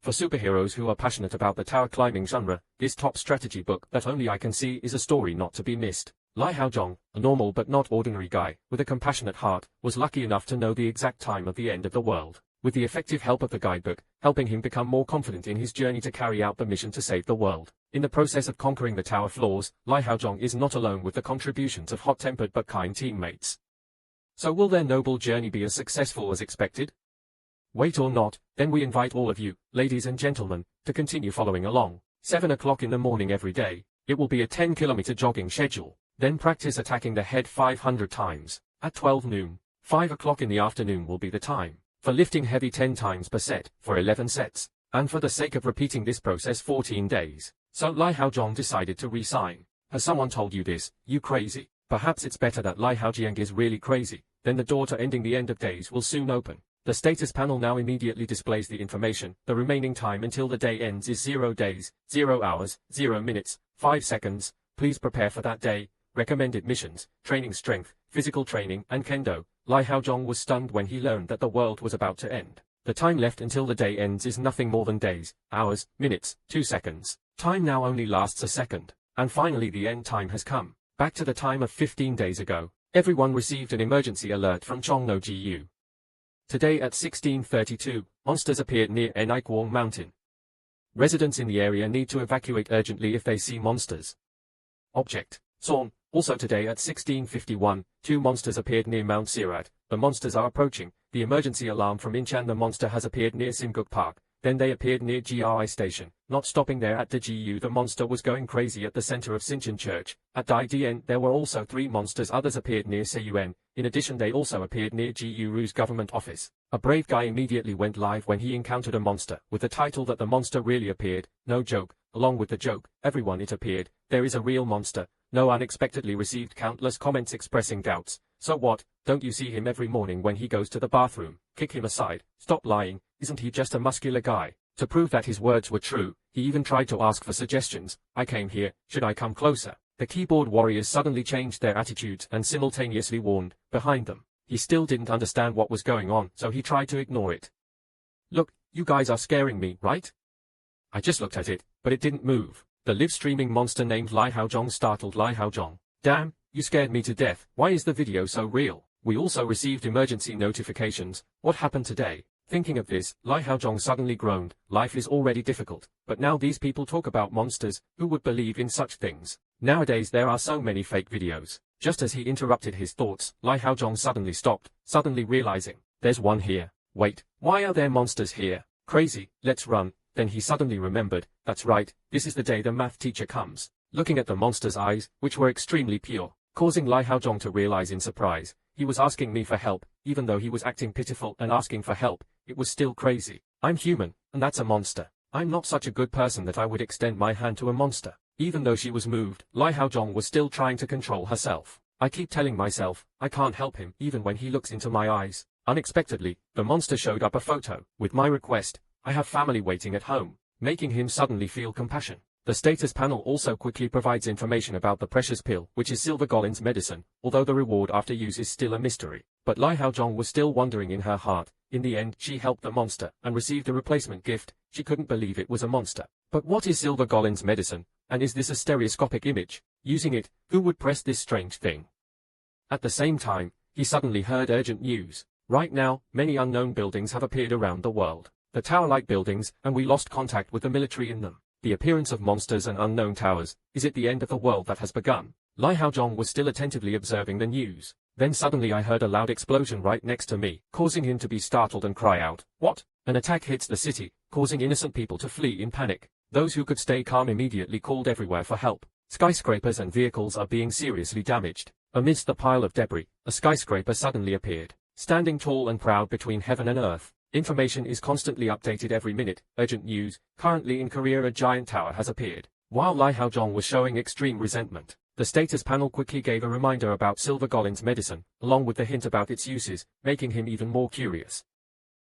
For superheroes who are passionate about the tower climbing genre, this top strategy book that only I can see is a story not to be missed. Lai Haozhong, a normal but not ordinary guy, with a compassionate heart, was lucky enough to know the exact time of the end of the world. With the effective help of the guidebook, helping him become more confident in his journey to carry out the mission to save the world. In the process of conquering the tower floors, Lai Haozhong is not alone with the contributions of hot-tempered but kind teammates. So will their noble journey be as successful as expected? Wait or not, then we invite all of you, ladies and gentlemen, to continue following along. 7 o'clock in the morning every day. It will be a 10-kilometer jogging schedule. Then practice attacking the head 500 times. At 12 noon, 5 o'clock in the afternoon will be the time. For lifting heavy 10 times per set, for 11 sets. And for the sake of repeating this process 14 days. So Lai Haozhong decided to resign. Has someone told you this, you crazy? Perhaps it's better that Lai Haojiang is really crazy. Then the door to ending the end of days will soon open. The status panel now immediately displays the information. The remaining time until the day ends is 0 days, 0 hours, 0 minutes, 5 seconds. Please prepare for that day. Recommended missions, training strength, physical training, and kendo. Lai Haozhong was stunned when he learned that the world was about to end. The time left until the day ends is nothing more than days, hours, minutes, 2 seconds. Time now only lasts a second. And finally the end time has come. Back to the time of 15 days ago. Everyone received an emergency alert from Chongno GU. Today at 16:32, monsters appeared near Naikwang Mountain. Residents in the area need to evacuate urgently if they see monsters. Object: Zorn. Also today at 16:51, 2 monsters appeared near Mount Sirat. The monsters are approaching. The emergency alarm from Inchan. The monster has appeared near Simguk Park. Then they appeared near GRI station. Not stopping there at the GU, the monster was going crazy at the center of Sinchen Church. At Dai Dien there were also 3 monsters. Others appeared near Seiyuan. In addition they also appeared near GU Ru's government office. A brave guy immediately went live when he encountered a monster, with the title that the monster really appeared. No joke. Along with the joke, everyone it appeared. There is a real monster. No unexpectedly received countless comments expressing doubts. So what? Don't you see him every morning when he goes to the bathroom? Kick him aside. Stop lying. Isn't he just a muscular guy? To prove that his words were true, he even tried to ask for suggestions. I came here, should I come closer? The keyboard warriors suddenly changed their attitudes and simultaneously warned, behind them. He still didn't understand what was going on, so he tried to ignore it. Look, you guys are scaring me, right? I just looked at it, but it didn't move. The live-streaming monster named Lai Haozhong startled Lai Haozhong. Damn, you scared me to death. Why is the video so real? We also received emergency notifications. What happened today? Thinking of this, Lai Haozhong suddenly groaned. Life is already difficult, but now these people talk about monsters. Who would believe in such things? Nowadays there are so many fake videos. Just as he interrupted his thoughts, Lai Haozhong suddenly stopped, suddenly realizing, there's one here. Wait, why are there monsters here? Crazy, let's run. Then he suddenly remembered, that's right, this is the day the math teacher comes. Looking at the monster's eyes, which were extremely pure, causing Lai Haozhong to realize in surprise, he was asking me for help. Even though he was acting pitiful and asking for help, it was still crazy. I'm human, and that's a monster. I'm not such a good person that I would extend my hand to a monster. Even though she was moved, Lai Haozhong was still trying to control herself. I keep telling myself, I can't help him, even when he looks into my eyes. Unexpectedly, the monster showed up a photo, with my request. I have family waiting at home, making him suddenly feel compassion. The status panel also quickly provides information about the precious pill, which is Silver Golin's medicine, although the reward after use is still a mystery. But Lai Haozhong was still wondering in her heart. In the end, she helped the monster, and received a replacement gift. She couldn't believe it was a monster. But what is Silver Golin's medicine? And is this a stereoscopic image? Using it, who would press this strange thing? At the same time, he suddenly heard urgent news. Right now, many unknown buildings have appeared around the world. The tower-like buildings, and we lost contact with the military in them. The appearance of monsters and unknown towers. Is it the end of the world that has begun? Lai Haozhong was still attentively observing the news. Then suddenly I heard a loud explosion right next to me, causing him to be startled and cry out, "What?" An attack hits the city, causing innocent people to flee in panic. Those who could stay calm immediately called everywhere for help. Skyscrapers and vehicles are being seriously damaged. Amidst the pile of debris, a skyscraper suddenly appeared, standing tall and proud between heaven and earth. Information is constantly updated every minute. Urgent news. Currently in Korea a giant tower has appeared. While Lai Haozhong was showing extreme resentment, the status panel quickly gave a reminder about Silver Golin's medicine, along with the hint about its uses, making him even more curious.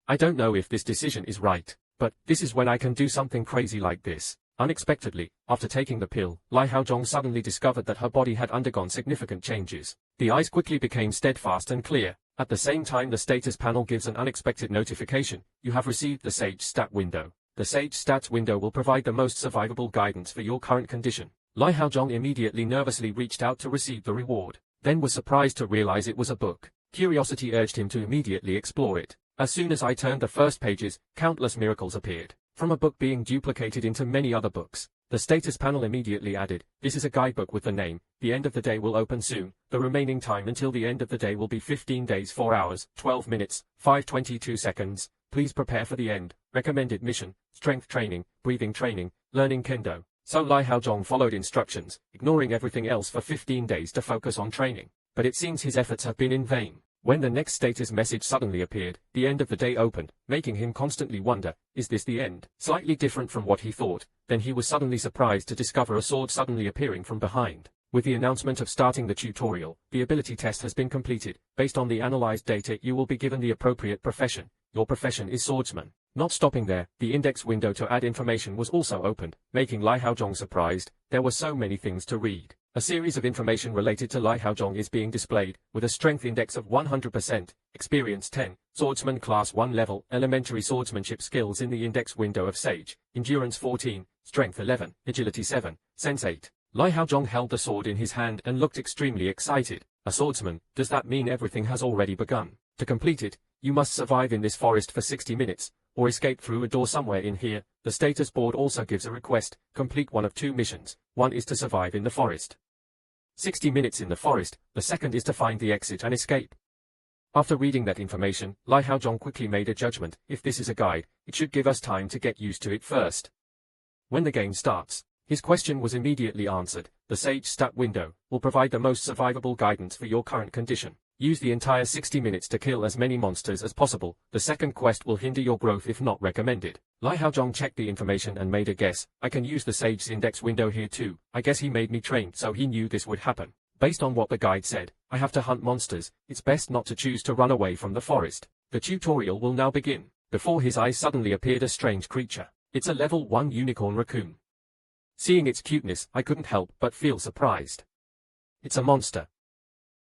I don't know if this decision is right, but this is when I can do something crazy like this. Unexpectedly, after taking the pill, Lai Haozhong suddenly discovered that her body had undergone significant changes. The eyes quickly became steadfast and clear. At the same time, the status panel gives an unexpected notification. You have received the Sage stat window. The Sage Stats window will provide the most survivable guidance for your current condition. Li Haozhong immediately nervously reached out to receive the reward, then was surprised to realize it was a book. Curiosity urged him to immediately explore it. As soon as I turned the first pages, countless miracles appeared. From a book being duplicated into many other books. The status panel immediately added, "This is a guidebook with the name. The end of the day will open soon. The remaining time until the end of the day will be 15 days 4 hours, 12 minutes, 5:22 seconds. Please prepare for the end. Recommended mission, strength training, breathing training, learning kendo." So Li Haozhong followed instructions, ignoring everything else for 15 days to focus on training. But it seems his efforts have been in vain. When the next status message suddenly appeared, the end of the day opened, making him constantly wonder, is this the end? Slightly different from what he thought, then he was suddenly surprised to discover a sword suddenly appearing from behind. With the announcement of starting the tutorial, the ability test has been completed. Based on the analyzed data, you will be given the appropriate profession. Your profession is swordsman. Not stopping there, the index window to add information was also opened, making Li Haozhong surprised. There were so many things to read. A series of information related to Li Haozhong is being displayed, with a strength index of 100%, experience 10, swordsman class 1 level, elementary swordsmanship skills in the index window of Sage, endurance 14, strength 11, agility 7, sense 8. Li Haozhong held the sword in his hand and looked extremely excited. A swordsman, does that mean everything has already begun? To complete it, you must survive in this forest for 60 minutes, or escape through a door somewhere in here. The status board also gives a request, complete one of two missions. One is to survive in the forest. 60 minutes in the forest, the second is to find the exit and escape. After reading that information, Li Haozhong quickly made a judgment. If this is a guide, it should give us time to get used to it first. When the game starts, his question was immediately answered. The Sage Stat window will provide the most survivable guidance for your current condition. Use the entire 60 minutes to kill as many monsters as possible. The second quest will hinder your growth if not recommended. Li Haozhong checked the information and made a guess. I can use the Sage's index window here too. I guess he made me trained so he knew this would happen. Based on what the guide said, I have to hunt monsters. It's best not to choose to run away from the forest. The tutorial will now begin. Before his eyes suddenly appeared a strange creature. It's a level 1 unicorn raccoon. Seeing its cuteness, I couldn't help but feel surprised. It's a monster.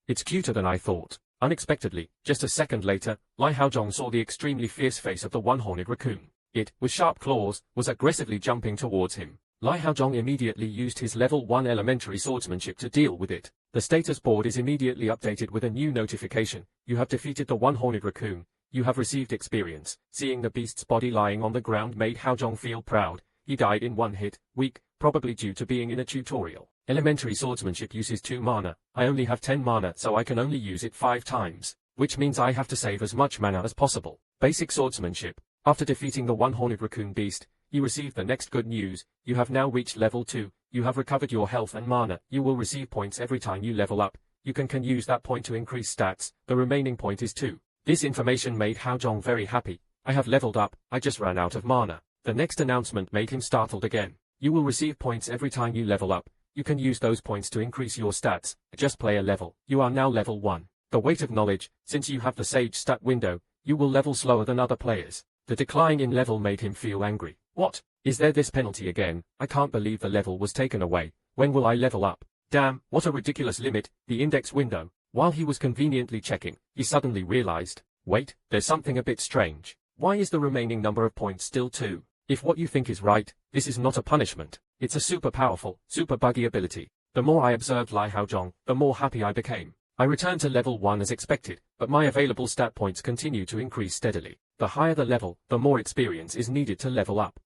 It's cuter than I thought. Unexpectedly, just a second later, Li Haozhong saw the extremely fierce face of the one-horned raccoon. It, with sharp claws, was aggressively jumping towards him. Li Haozhong immediately used his level 1 elementary swordsmanship to deal with it. The status board is immediately updated with a new notification. You have defeated the one-horned raccoon. You have received experience. Seeing the beast's body lying on the ground made Haozhong feel proud. He died in one hit, weak, probably due to being in a tutorial. Elementary swordsmanship uses 2 mana. I only have 10 mana, so I can only use it 5 times, which means I have to save as much mana as possible. Basic swordsmanship. After defeating the one-horned raccoon beast, you receive the next good news. You have now reached level 2. You have recovered your health and mana. You will receive points every time you level up. You can use that point to increase stats. The remaining point is 2. This information made Haozhong very happy. I have leveled up. I just ran out of mana. The next announcement made him startled again. You will receive points every time you level up. You can use those points to increase your stats. Just play a level. You are now level 1. The weight of knowledge. Since you have the Sage Stat window, you will level slower than other players. The decline in level made him feel angry. What? Is there this penalty again? I can't believe the level was taken away. When will I level up? Damn, what a ridiculous limit. The index window. While he was conveniently checking, he suddenly realized. Wait, there's something a bit strange. Why is the remaining number of points still 2? If what you think is right, this is not a punishment. It's a super powerful, super buggy ability. The more I observed Li Haozhong, the more happy I became. I returned to level 1 as expected, but my available stat points continue to increase steadily. The higher the level, the more experience is needed to level up.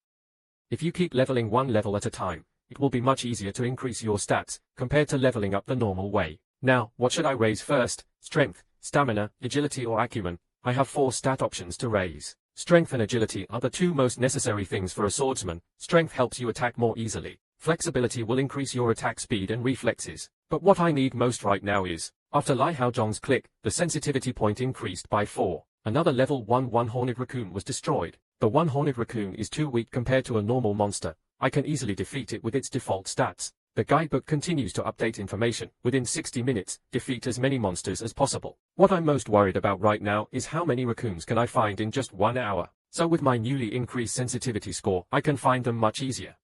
If you keep leveling 1 level at a time, it will be much easier to increase your stats, compared to leveling up the normal way. Now, what should I raise first? Strength, stamina, agility or acumen? I have 4 stat options to raise. Strength and agility are the 2 most necessary things for a swordsman. Strength helps you attack more easily. Flexibility will increase your attack speed and reflexes. But what I need most right now is, after Li Haozhong's click, the sensitivity point increased by 4. Another level 1 one-horned raccoon was destroyed. The one-horned raccoon is too weak compared to a normal monster. I can easily defeat it with its default stats. The guidebook continues to update information. Within 60 minutes, defeat as many monsters as possible. What I'm most worried about right now is how many raccoons can I find in just 1 hour. So with my newly increased sensitivity score, I can find them much easier.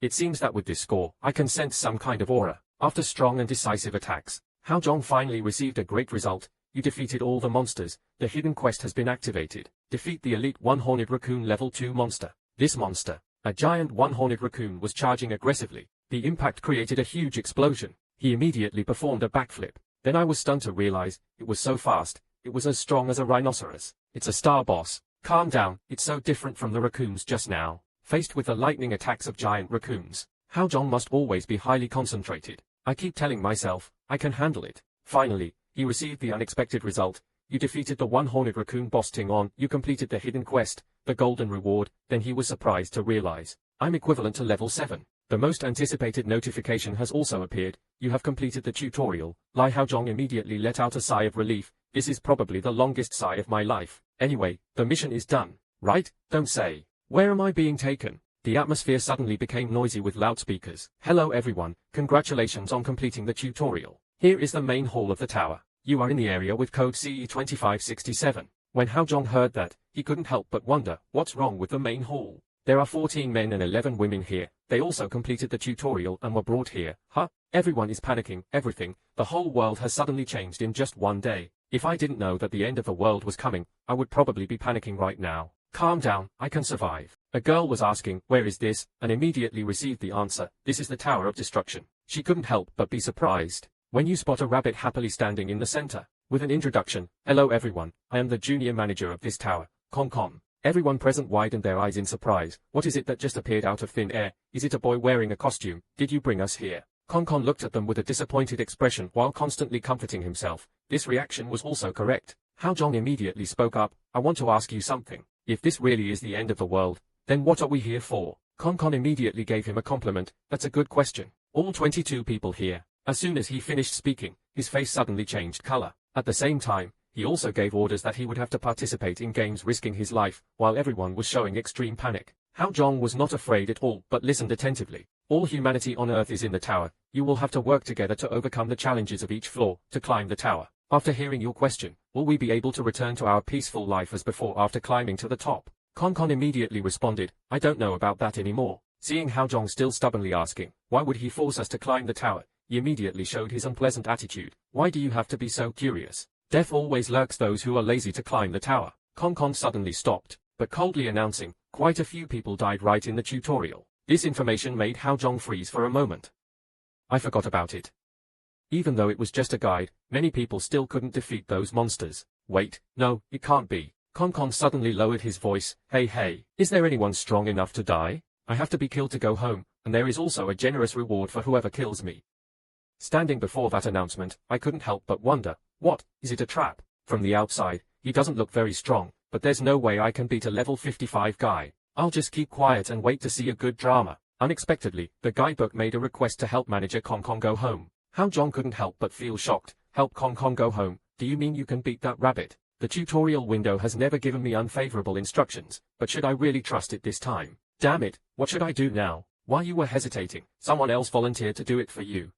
It seems that with this score, I can sense some kind of aura. After strong and decisive attacks, Haozhong finally received a great result. You defeated all the monsters. The hidden quest has been activated. Defeat the elite one-horned raccoon level 2 monster. This monster, a giant one-horned raccoon, was charging aggressively. The impact created a huge explosion. He immediately performed a backflip. Then I was stunned to realize, it was so fast, it was as strong as a rhinoceros. It's a star boss. Calm down, it's so different from the raccoons just now. Faced with the lightning attacks of giant raccoons, Hao Zhong must always be highly concentrated. I keep telling myself, I can handle it. Finally, he received the unexpected result. You defeated the one-horned raccoon boss Ting On, you completed the hidden quest, the golden reward. Then he was surprised to realize, I'm equivalent to level 7. The most anticipated notification has also appeared. You have completed the tutorial. Li Hao Zhong immediately let out a sigh of relief. This is probably the longest sigh of my life. Anyway, the mission is done. Right? Don't say. Where am I being taken? The atmosphere suddenly became noisy with loudspeakers. Hello everyone, congratulations on completing the tutorial. Here is the main hall of the tower. You are in the area with code CE2567. When Hao Zhong heard that, he couldn't help but wonder, what's wrong with the main hall? There are 14 men and 11 women here. They also completed the tutorial and were brought here. Huh? Everyone is panicking, everything. The whole world has suddenly changed in just one day. If I didn't know that the end of the world was coming, I would probably be panicking right now. Calm down, I can survive. A girl was asking, where is this? And immediately received the answer, this is the Tower of Destruction. She couldn't help but be surprised when you spot a rabbit happily standing in the center. With an introduction, hello everyone, I am the junior manager of this tower, Kong Kong. Everyone present widened their eyes in surprise. What is it that just appeared out of thin air? Is it a boy wearing a costume? Did you bring us here? Kong Kong looked at them with a disappointed expression while constantly comforting himself. This reaction was also correct. Hao Zhong immediately spoke up, I want to ask you something. If this really is the end of the world, then what are we here for? Kong Kong immediately gave him a compliment. That's a good question. All 22 people here. As soon as he finished speaking, his face suddenly changed color. At the same time, he also gave orders that he would have to participate in games risking his life, while everyone was showing extreme panic. Hao Zhong was not afraid at all, but listened attentively. All humanity on Earth is in the tower. You will have to work together to overcome the challenges of each floor, to climb the tower. After hearing your question, will we be able to return to our peaceful life as before after climbing to the top? Kong Kong immediately responded, I don't know about that anymore. Seeing Hao Zhong still stubbornly asking, why would he force us to climb the tower? He immediately showed his unpleasant attitude. Why do you have to be so curious? Death always lurks those who are lazy to climb the tower. Kong Kong suddenly stopped, but coldly announcing, quite a few people died right in the tutorial. This information made Hao Zhong freeze for a moment. I forgot about it. Even though it was just a guide, many people still couldn't defeat those monsters. Wait, no, it can't be. Kong Kong suddenly lowered his voice. Hey, is there anyone strong enough to die? I have to be killed to go home, and there is also a generous reward for whoever kills me. Standing before that announcement, I couldn't help but wonder, what, is it a trap? From the outside, he doesn't look very strong, but there's no way I can beat a level 55 guy. I'll just keep quiet and wait to see a good drama. Unexpectedly, the guidebook made a request to help manager Kong Kong go home. Hao Zhong couldn't help but feel shocked. Help Kong Kong go home? Do you mean you can beat that rabbit? The tutorial window has never given me unfavorable instructions, but should I really trust it this time? Damn it, what should I do now? While you were hesitating, someone else volunteered to do it for you.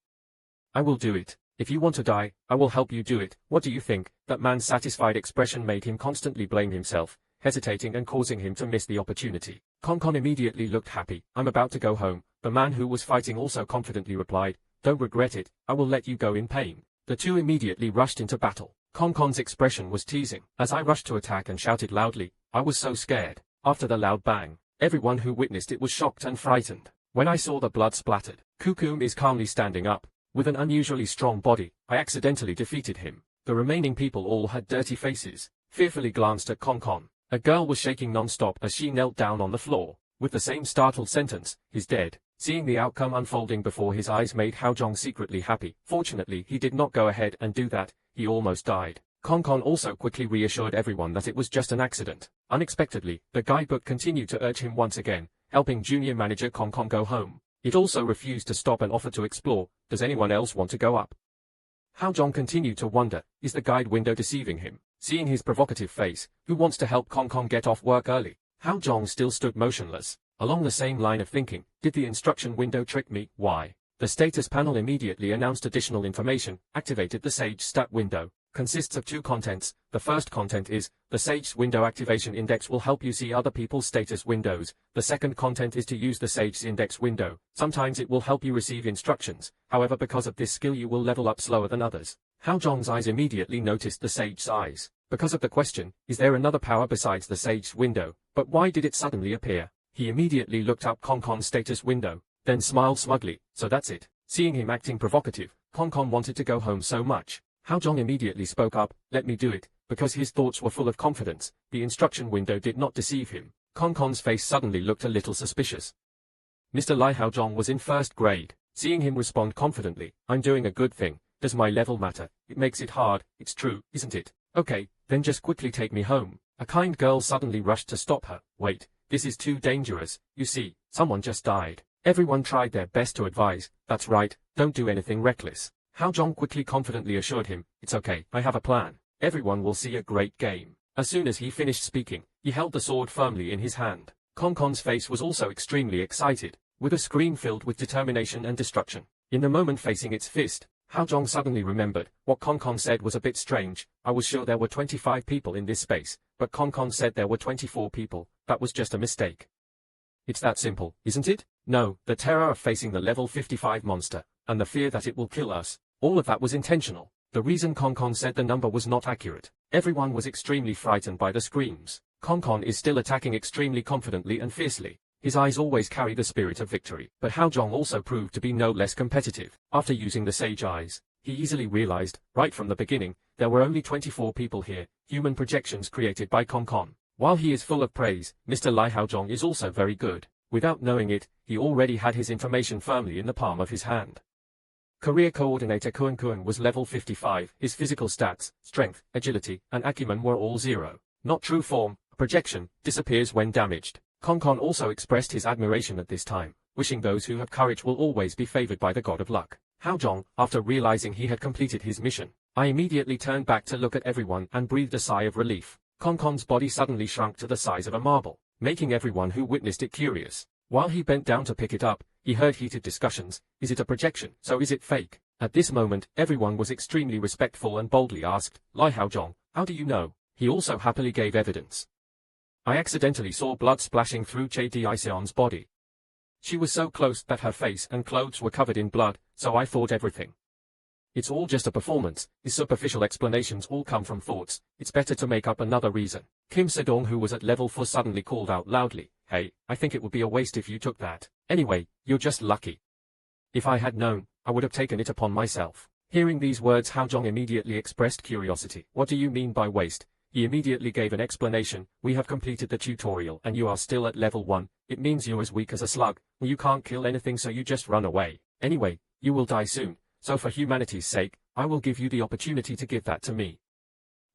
I will do it. If you want to die, I will help you do it. What do you think? That man's satisfied expression made him constantly blame himself, hesitating and causing him to miss the opportunity. Kong Kong immediately looked happy. I'm about to go home. The man who was fighting also confidently replied, don't regret it, I will let you go in pain. The two immediately rushed into battle. Kong Kong's expression was teasing. As I rushed to attack and shouted loudly, I was so scared. After the loud bang, everyone who witnessed it was shocked and frightened. When I saw the blood splattered, Kukum is calmly standing up. With an unusually strong body, I accidentally defeated him. The remaining people all had dirty faces, fearfully glanced at Kong Kong. A girl was shaking non-stop as she knelt down on the floor, with the same startled sentence, he's dead. Seeing the outcome unfolding before his eyes made Hao Zhong secretly happy. Fortunately, he did not go ahead and do that. He almost died. Kong Kong also quickly reassured everyone that it was just an accident. Unexpectedly, the guidebook continued to urge him once again, helping junior manager Kong Kong go home. It also refused to stop and offered to explore. Does anyone else want to go up? Hao Zhong continued to wonder, is the guide window deceiving him? Seeing his provocative face, who wants to help Kong Kong get off work early? Hao Zhong still stood motionless. Along the same line of thinking, did the instruction window trick me? Why? The status panel immediately announced additional information, activated the Sage stat window. Consists of two contents. The first content is, the Sage window activation index will help you see other people's status windows. The second content is to use the Sage's index window. Sometimes it will help you receive instructions. However, because of this skill you will level up slower than others. Hao Zhong's eyes immediately noticed the Sage's eyes. Because of the question, is there another power besides the Sage's window? But why did it suddenly appear? He immediately looked up Konkon's status window, then smiled smugly. So that's it. Seeing him acting provocative, Konkon wanted to go home so much. Hao Zhong immediately spoke up, let me do it, because his thoughts were full of confidence. The instruction window did not deceive him. Konkon's face suddenly looked a little suspicious. Mr. Lai Hao Zhong was in first grade. Seeing him respond confidently, I'm doing a good thing. Does my level matter? It makes it hard. It's true, isn't it? Okay, then just quickly take me home. A kind girl suddenly rushed to stop her. Wait, this is too dangerous. You see, someone just died. Everyone tried their best to advise. That's right, don't do anything reckless. Hao Zhong quickly confidently assured him, it's okay, I have a plan. Everyone will see a great game. As soon as he finished speaking, he held the sword firmly in his hand. Konkon's face was also extremely excited, with a screen filled with determination and destruction. In the moment facing its fist, Hao Zhong suddenly remembered, what Konkon said was a bit strange. I was sure there were 25 people in this space, but Konkon said there were 24 people. That was just a mistake. It's that simple, isn't it? No, the terror of facing the level 55 monster, and the fear that it will kill us, all of that was intentional. The reason Konkon said the number was not accurate. Everyone was extremely frightened by the screams. Konkon is still attacking extremely confidently and fiercely. His eyes always carry the spirit of victory. But Hao Zhong also proved to be no less competitive. After using the sage eyes, he easily realized, right from the beginning, there were only 24 people here, human projections created by Konkon. While he is full of praise, Mr. Lai Hao Zhong is also very good. Without knowing it, he already had his information firmly in the palm of his hand. Career Coordinator Kuan Kuan was level 55, his physical stats, strength, agility, and acumen were all 0. Not true form, projection, disappears when damaged. Konkon also expressed his admiration at this time, wishing those who have courage will always be favored by the god of luck. Hao Zhong, after realizing he had completed his mission, I immediately turned back to look at everyone and breathed a sigh of relief. Konkon's body suddenly shrunk to the size of a marble, making everyone who witnessed it curious. While he bent down to pick it up, he heard heated discussions. Is it a projection? So is it fake? At this moment, everyone was extremely respectful and boldly asked, Lai Hao Zhong, how do you know? He also happily gave evidence. I accidentally saw blood splashing through Che Diseon's body. She was so close that her face and clothes were covered in blood, so I thought everything. It's all just a performance. His superficial explanations all come from thoughts. It's better to make up another reason. Kim Sedong, who was at level 4, suddenly called out loudly, hey, I think it would be a waste if you took that. Anyway, you're just lucky. If I had known, I would have taken it upon myself. Hearing these words, Hao Zhong immediately expressed curiosity. What do you mean by waste? He immediately gave an explanation. We have completed the tutorial and you are still at level 1. It means you're as weak as a slug. You can't kill anything, so you just run away. Anyway, you will die soon. So for humanity's sake, I will give you the opportunity to give that to me.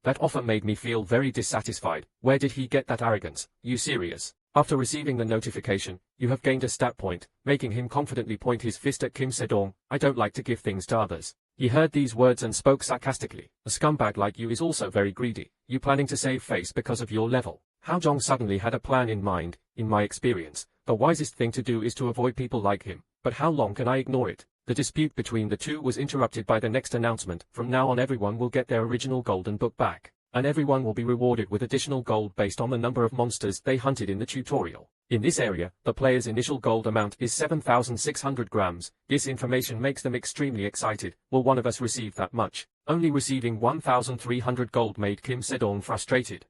That offer made me feel very dissatisfied. Where did he get that arrogance? You serious? After receiving the notification, you have gained a stat point, making him confidently point his fist at Kim Sedong. I don't like to give things to others. He heard these words and spoke sarcastically. A scumbag like you is also very greedy. You planning to save face because of your level? Hao Zhong suddenly had a plan in mind. In my experience, the wisest thing to do is to avoid people like him. But how long can I ignore it? The dispute between the two was interrupted by the next announcement. From now on, everyone will get their original golden book back, and everyone will be rewarded with additional gold based on the number of monsters they hunted in the tutorial. In this area, the player's initial gold amount is 7,600 grams. This information makes them extremely excited. Will one of us receive that much? Only receiving 1,300 gold made Kim Sedong frustrated.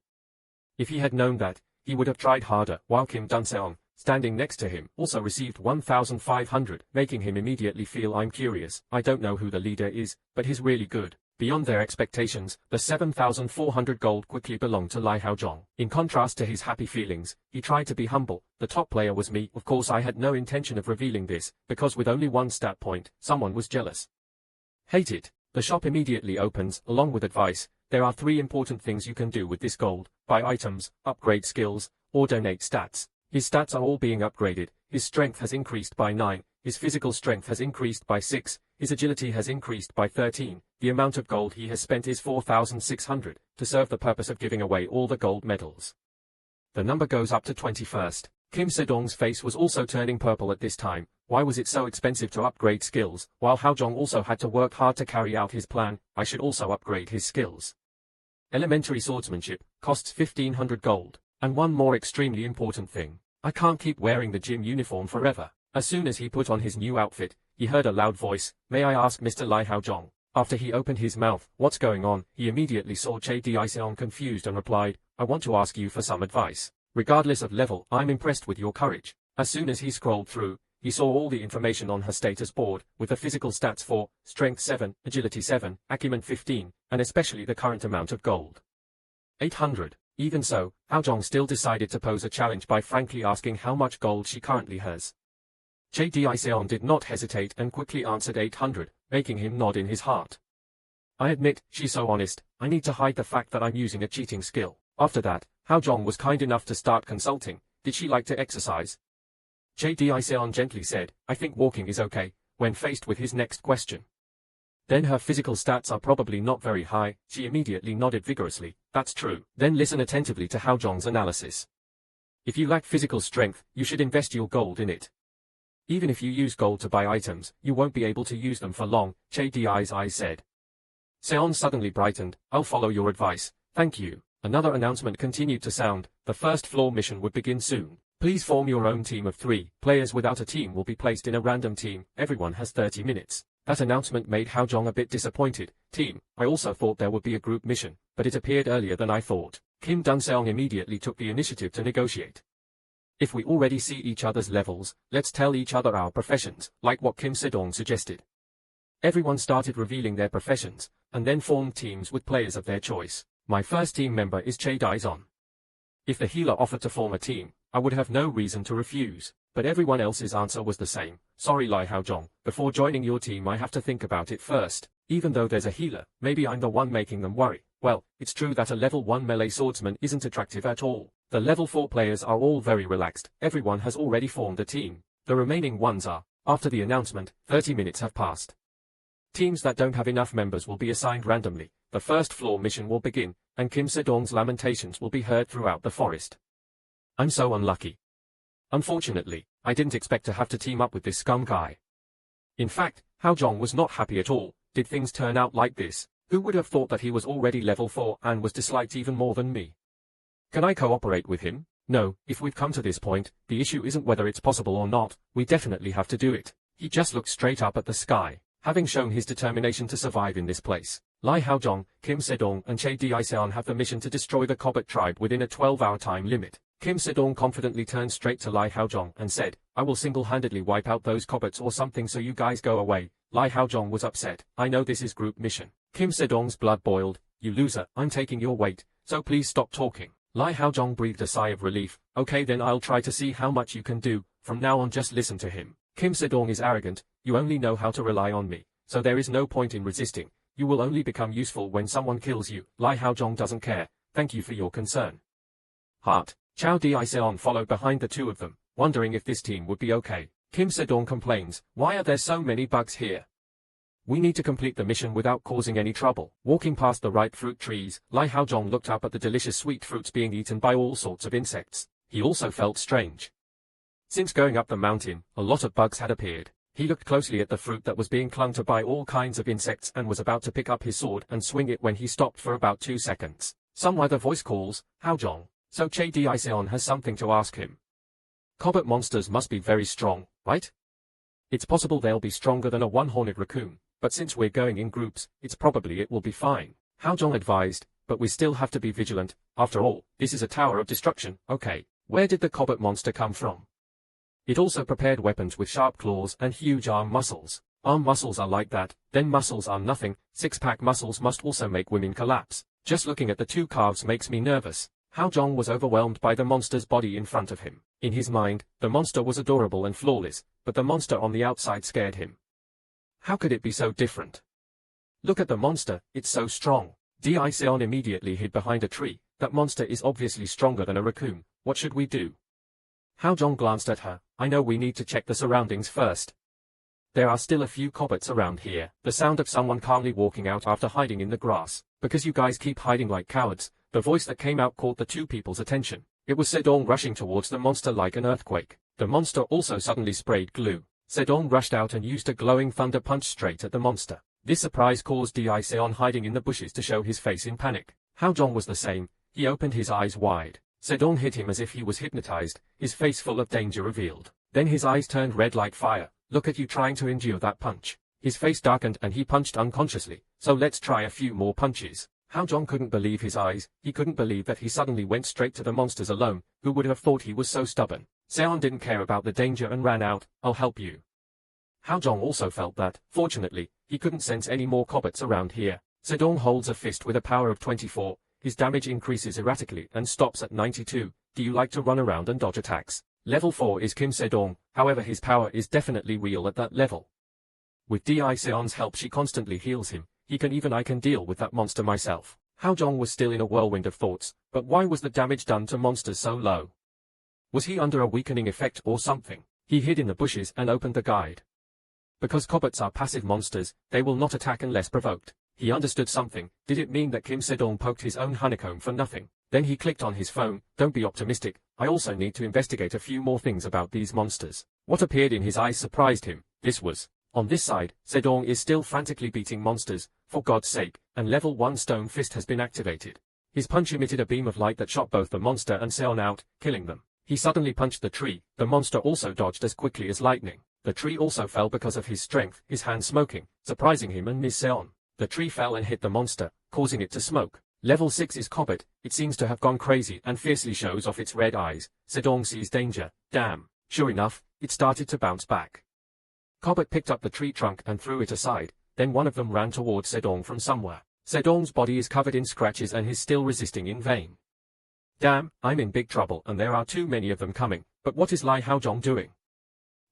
If he had known that, he would have tried harder. While Kim Dunseong, standing next to him, also received 1,500, making him immediately feel, I'm curious. I don't know who the leader is, but he's really good. Beyond their expectations, the 7,400 gold quickly belonged to Lai Hao Zhong. In contrast to his happy feelings, he tried to be humble. The top player was me. Of course, I had no intention of revealing this, because with only one stat point, someone was jealous. Hate it. The shop immediately opens, along with advice. There are 3 important things you can do with this gold: buy items, upgrade skills, or donate stats. His stats are all being upgraded. His strength has increased by 9, his physical strength has increased by 6, his agility has increased by 13. The amount of gold he has spent is 4,600, to serve the purpose of giving away all the gold medals. The number goes up to 21st. Kim Sedong's face was also turning purple at this time. Why was it so expensive to upgrade skills? While Hao Zhong also had to work hard to carry out his plan, I should also upgrade his skills. Elementary swordsmanship costs 1,500 gold. And one more extremely important thing. I can't keep wearing the gym uniform forever. As soon as he put on his new outfit, he heard a loud voice. May I ask Mr. Lai Hao Zhong? After he opened his mouth, what's going on? He immediately saw Che Diseon confused and replied, I want to ask you for some advice. Regardless of level, I'm impressed with your courage. As soon as he scrolled through, he saw all the information on her status board, with the physical stats for Strength 7, Agility 7, Acumen 15, and especially the current amount of gold. 800. Even so, Haojong still decided to pose a challenge by frankly asking how much gold she currently has. Seon did not hesitate and quickly answered 800, making him nod in his heart. I admit, she's so honest, I need to hide the fact that I'm using a cheating skill. After that, Haojong was kind enough to start consulting. Did she like to exercise? Seon gently said, I think walking is okay, when faced with his next question. Then her physical stats are probably not very high. She immediately nodded vigorously. That's true. Then listen attentively to Haojong's analysis. If you lack physical strength, you should invest your gold in it. Even if you use gold to buy items, you won't be able to use them for long, Di's eyes said. Seon suddenly brightened. I'll follow your advice, thank you. Another announcement continued to sound. The first floor mission would begin soon. Please form your own team of 3. Players without a team will be placed in a random team. Everyone has 30 minutes. That announcement made Haojong a bit disappointed. Team, I also thought there would be a group mission, but it appeared earlier than I thought. Kim Dun-seong immediately took the initiative to negotiate. If we already see each other's levels, let's tell each other our professions, like what Kim Se-dong suggested. Everyone started revealing their professions, and then formed teams with players of their choice. My first team member is Che Daizon. If the healer offered to form a team, I would have no reason to refuse, but everyone else's answer was the same. Sorry Lai Haojong, before joining your team I have to think about it first. Even though there's a healer, maybe I'm the one making them worry. Well, it's true that a level 1 melee swordsman isn't attractive at all. The level 4 players are all very relaxed. Everyone has already formed a team. The remaining ones are. After the announcement, 30 minutes have passed. Teams that don't have enough members will be assigned randomly. The first floor mission will begin, and Kim Se-dong's lamentations will be heard throughout the forest. I'm so unlucky. Unfortunately, I didn't expect to have to team up with this scum guy. In fact, Haojong was not happy at all. Did things turn out like this? Who would have thought that he was already level 4 and was disliked even more than me? Can I cooperate with him? No, if we've come to this point, the issue isn't whether it's possible or not, we definitely have to do it. He just looked straight up at the sky, having shown his determination to survive in this place. Lai Haojong, Kim Se-dong and Che Diseon have the mission to destroy the Cobalt tribe within a 12-hour time limit. Kim Se-dong confidently turned straight to Lai Haojong and said, I will single-handedly wipe out those Cobalts or something so you guys go away. Lai Haojong was upset. I know this is group mission. Kim Se-dong's blood boiled. You loser, I'm taking your weight, so please stop talking. Lai Haojong breathed a sigh of relief. Okay then I'll try to see how much you can do. From now on just listen to him. Kim Se-dong is arrogant. You only know how to rely on me, so there is no point in resisting. You will only become useful when someone kills you. Lai Haojong doesn't care. Thank you for your concern. Heart. Chao Diseon followed behind the two of them, wondering if this team would be okay. Kim Se-dong complains, why are there so many bugs here? We need to complete the mission without causing any trouble. Walking past the ripe fruit trees, Lai Haojong looked up at the delicious sweet fruits being eaten by all sorts of insects. He also felt strange. Since going up the mountain, a lot of bugs had appeared. He looked closely at the fruit that was being clung to by all kinds of insects and was about to pick up his sword and swing it when he stopped for about 2 seconds. Some other voice calls, Haojong. So Che Diseon has something to ask him. Cobalt monsters must be very strong, right? It's possible they'll be stronger than a one-horned raccoon, but since we're going in groups, it will be fine. Haojong advised, but we still have to be vigilant. After all, this is a tower of destruction. Okay, where did the Cobalt monster come from? It also prepared weapons with sharp claws and huge arm muscles. Arm muscles are like that, then muscles are nothing. Six-pack muscles must also make women collapse. Just looking at the two calves makes me nervous. Haojong was overwhelmed by the monster's body in front of him. In his mind, the monster was adorable and flawless, but the monster on the outside scared him. How could it be so different? Look at the monster, it's so strong. Diseon immediately hid behind a tree. That monster is obviously stronger than a raccoon. What should we do? Haojong glanced at her. I know we need to check the surroundings first. There are still a few Cobalts around here. The sound of someone calmly walking out after hiding in the grass. Because you guys keep hiding like cowards. The voice that came out caught the two people's attention. It was Se-dong rushing towards the monster like an earthquake. The monster also suddenly sprayed glue. Se-dong rushed out and used a glowing thunder punch straight at the monster. This surprise caused Diseon hiding in the bushes to show his face in panic. Haojong was the same. He opened his eyes wide. Se-dong hit him as if he was hypnotized, his face full of danger revealed. Then his eyes turned red like fire. Look at you trying to endure that punch. His face darkened and he punched unconsciously. So let's try a few more punches. Hao Zhong couldn't believe his eyes. He couldn't believe that he suddenly went straight to the monsters alone. Who would have thought he was so stubborn? Seon didn't care about the danger and ran out. I'll help you. Hao Zhong also felt that, fortunately, he couldn't sense any more kobots around here. Sedong holds a fist with a power of 24. His damage increases erratically and stops at 92. Do you like to run around and dodge attacks? Level 4 is Kim Sedong, however his power is definitely real at that level. With Di Seon's help she constantly heals him. I can deal with that monster myself. Hao Zhong was still in a whirlwind of thoughts, but why was the damage done to monsters so low? Was he under a weakening effect or something? He hid in the bushes and opened the guide. Because kobots are passive monsters, they will not attack unless provoked. He understood something. Did it mean that Kim Sedong poked his own honeycomb for nothing? Then he clicked on his phone. Don't be optimistic. I also need to investigate a few more things about these monsters. What appeared in his eyes surprised him. This was. On this side, Sedong is still frantically beating monsters. For God's sake, and level 1 stone fist has been activated. His punch emitted a beam of light that shot both the monster and Seon out, killing them. He suddenly punched the tree. The monster also dodged as quickly as lightning. The tree also fell because of his strength, his hand smoking, surprising him and Miss Seon. The tree fell and hit the monster, causing it to smoke. Level 6 is Cobbett. It seems to have gone crazy and fiercely shows off its red eyes. Sedong sees danger. Damn. Sure enough, it started to bounce back. Cobbett picked up the tree trunk and threw it aside. Then one of them ran towards Sedong from somewhere. Sedong's body is covered in scratches and he's still resisting in vain. Damn, I'm in big trouble and there are too many of them coming. But what is Lai Haozhong doing?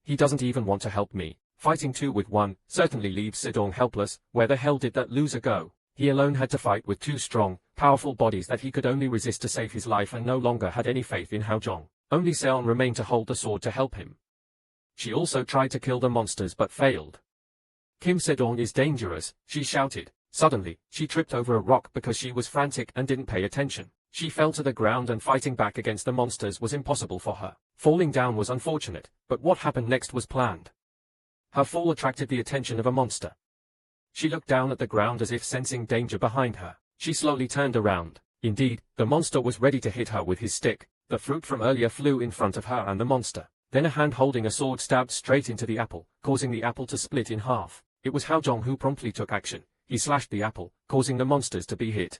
He doesn't even want to help me. Fighting 2 with 1 certainly leaves Sedong helpless. Where the hell did that loser go? He alone had to fight with 2 strong, powerful bodies that he could only resist to save his life and no longer had any faith in Haozhong. Only Seon remained to hold the sword to help him. She also tried to kill the monsters but failed. Kim Sedong is dangerous, she shouted. Suddenly, she tripped over a rock because she was frantic and didn't pay attention. She fell to the ground and fighting back against the monsters was impossible for her. Falling down was unfortunate, but what happened next was planned. Her fall attracted the attention of a monster. She looked down at the ground as if sensing danger behind her. She slowly turned around. Indeed, the monster was ready to hit her with his stick. The fruit from earlier flew in front of her and the monster. Then a hand holding a sword stabbed straight into the apple, causing the apple to split in half. It was Haozhong who promptly took action. He slashed the apple, causing the monsters to be hit.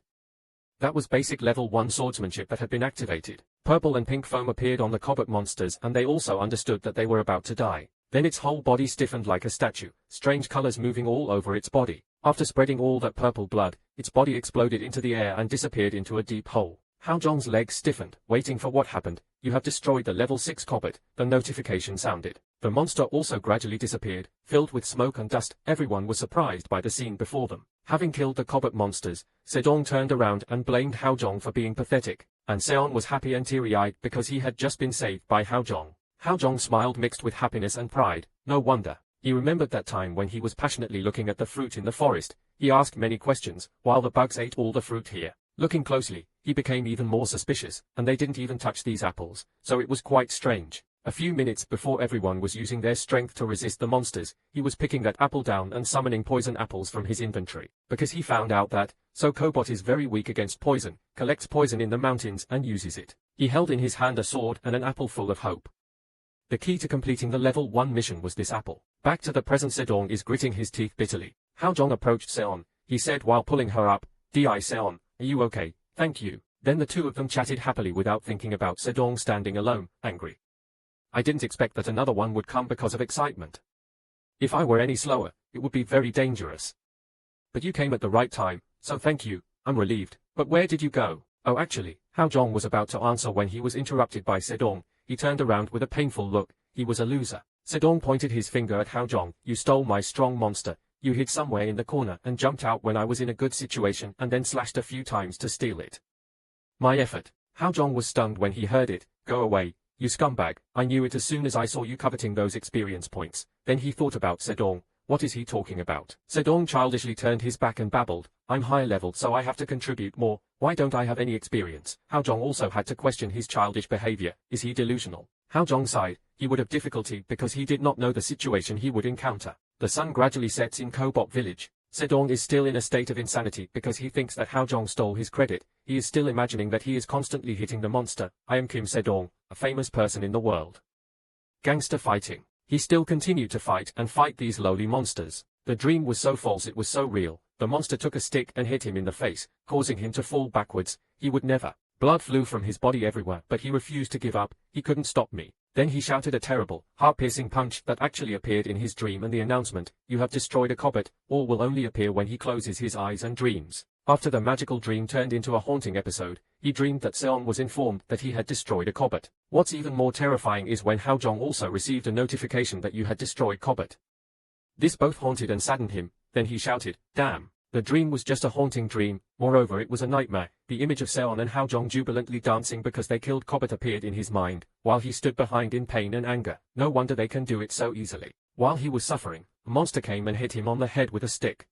That was basic level 1 swordsmanship that had been activated. Purple and pink foam appeared on the Cobbett monsters and they also understood that they were about to die. Then its whole body stiffened like a statue, strange colors moving all over its body. After spreading all that purple blood, its body exploded into the air and disappeared into a deep hole. Haozhong's legs stiffened, waiting for what happened. You have destroyed the level 6 Cobbett. The notification sounded. The monster also gradually disappeared, filled with smoke and dust. Everyone was surprised by the scene before them. Having killed the Cobbett monsters, Sedong turned around and blamed Haozhong for being pathetic. And Seon was happy and teary-eyed because he had just been saved by Haozhong. Haozhong smiled mixed with happiness and pride. No wonder. He remembered that time when he was passionately looking at the fruit in the forest. He asked many questions, while the bugs ate all the fruit here. Looking closely, he became even more suspicious, and they didn't even touch these apples, so it was quite strange. A few minutes before everyone was using their strength to resist the monsters, he was picking that apple down and summoning poison apples from his inventory, because he found out that, Cobot is very weak against poison, collects poison in the mountains and uses it. He held in his hand a sword and an apple full of hope. The key to completing the level 1 mission was this apple. Back to the present, Sedong is gritting his teeth bitterly. Haozhong approached Seon. He said while pulling her up, Di Seon, are you okay? Thank you. Then the two of them chatted happily without thinking about Sedong standing alone, angry. I didn't expect that another one would come because of excitement. If I were any slower, it would be very dangerous. But you came at the right time, so thank you. I'm relieved. But where did you go? Oh, actually, Haozhong was about to answer when he was interrupted by Sedong. He turned around with a painful look. He was a loser. Sedong pointed his finger at Haozhong. You stole my strong monster. You hid somewhere in the corner and jumped out when I was in a good situation and then slashed a few times to steal it. My effort. Haozhong was stunned when he heard it. Go away, you scumbag. I knew it as soon as I saw you coveting those experience points. Then he thought about Sedong. What is he talking about? Sedong childishly turned his back and babbled. I'm high level so I have to contribute more. Why don't I have any experience? Haozhong also had to question his childish behavior. Is he delusional? Haozhong sighed. He would have difficulty because he did not know the situation he would encounter. The sun gradually sets in Cobot village. Sedong is still in a state of insanity because he thinks that Haozhong stole his credit. He is still imagining that he is constantly hitting the monster. I am Kim Sedong, a famous person in the world. Gangster fighting. He still continued to fight and fight these lowly monsters. The dream was so false, it was so real. The monster took a stick and hit him in the face, causing him to fall backwards. He would never. Blood flew from his body everywhere, but he refused to give up. He couldn't stop me. Then he shouted a terrible, heart-piercing punch that actually appeared in his dream, and the announcement, "You have destroyed a Cobbett," all will only appear when he closes his eyes and dreams. After the magical dream turned into a haunting episode, he dreamed that Seon was informed that he had destroyed a Cobbett. What's even more terrifying is when Haojong also received a notification that you had destroyed Cobbett. This both haunted and saddened him. Then he shouted, "Damn! The dream was just a haunting dream, moreover it was a nightmare." The image of Seon and Haojong jubilantly dancing because they killed Cobbett appeared in his mind, while he stood behind in pain and anger. No wonder they can do it so easily. While he was suffering, a monster came and hit him on the head with a stick.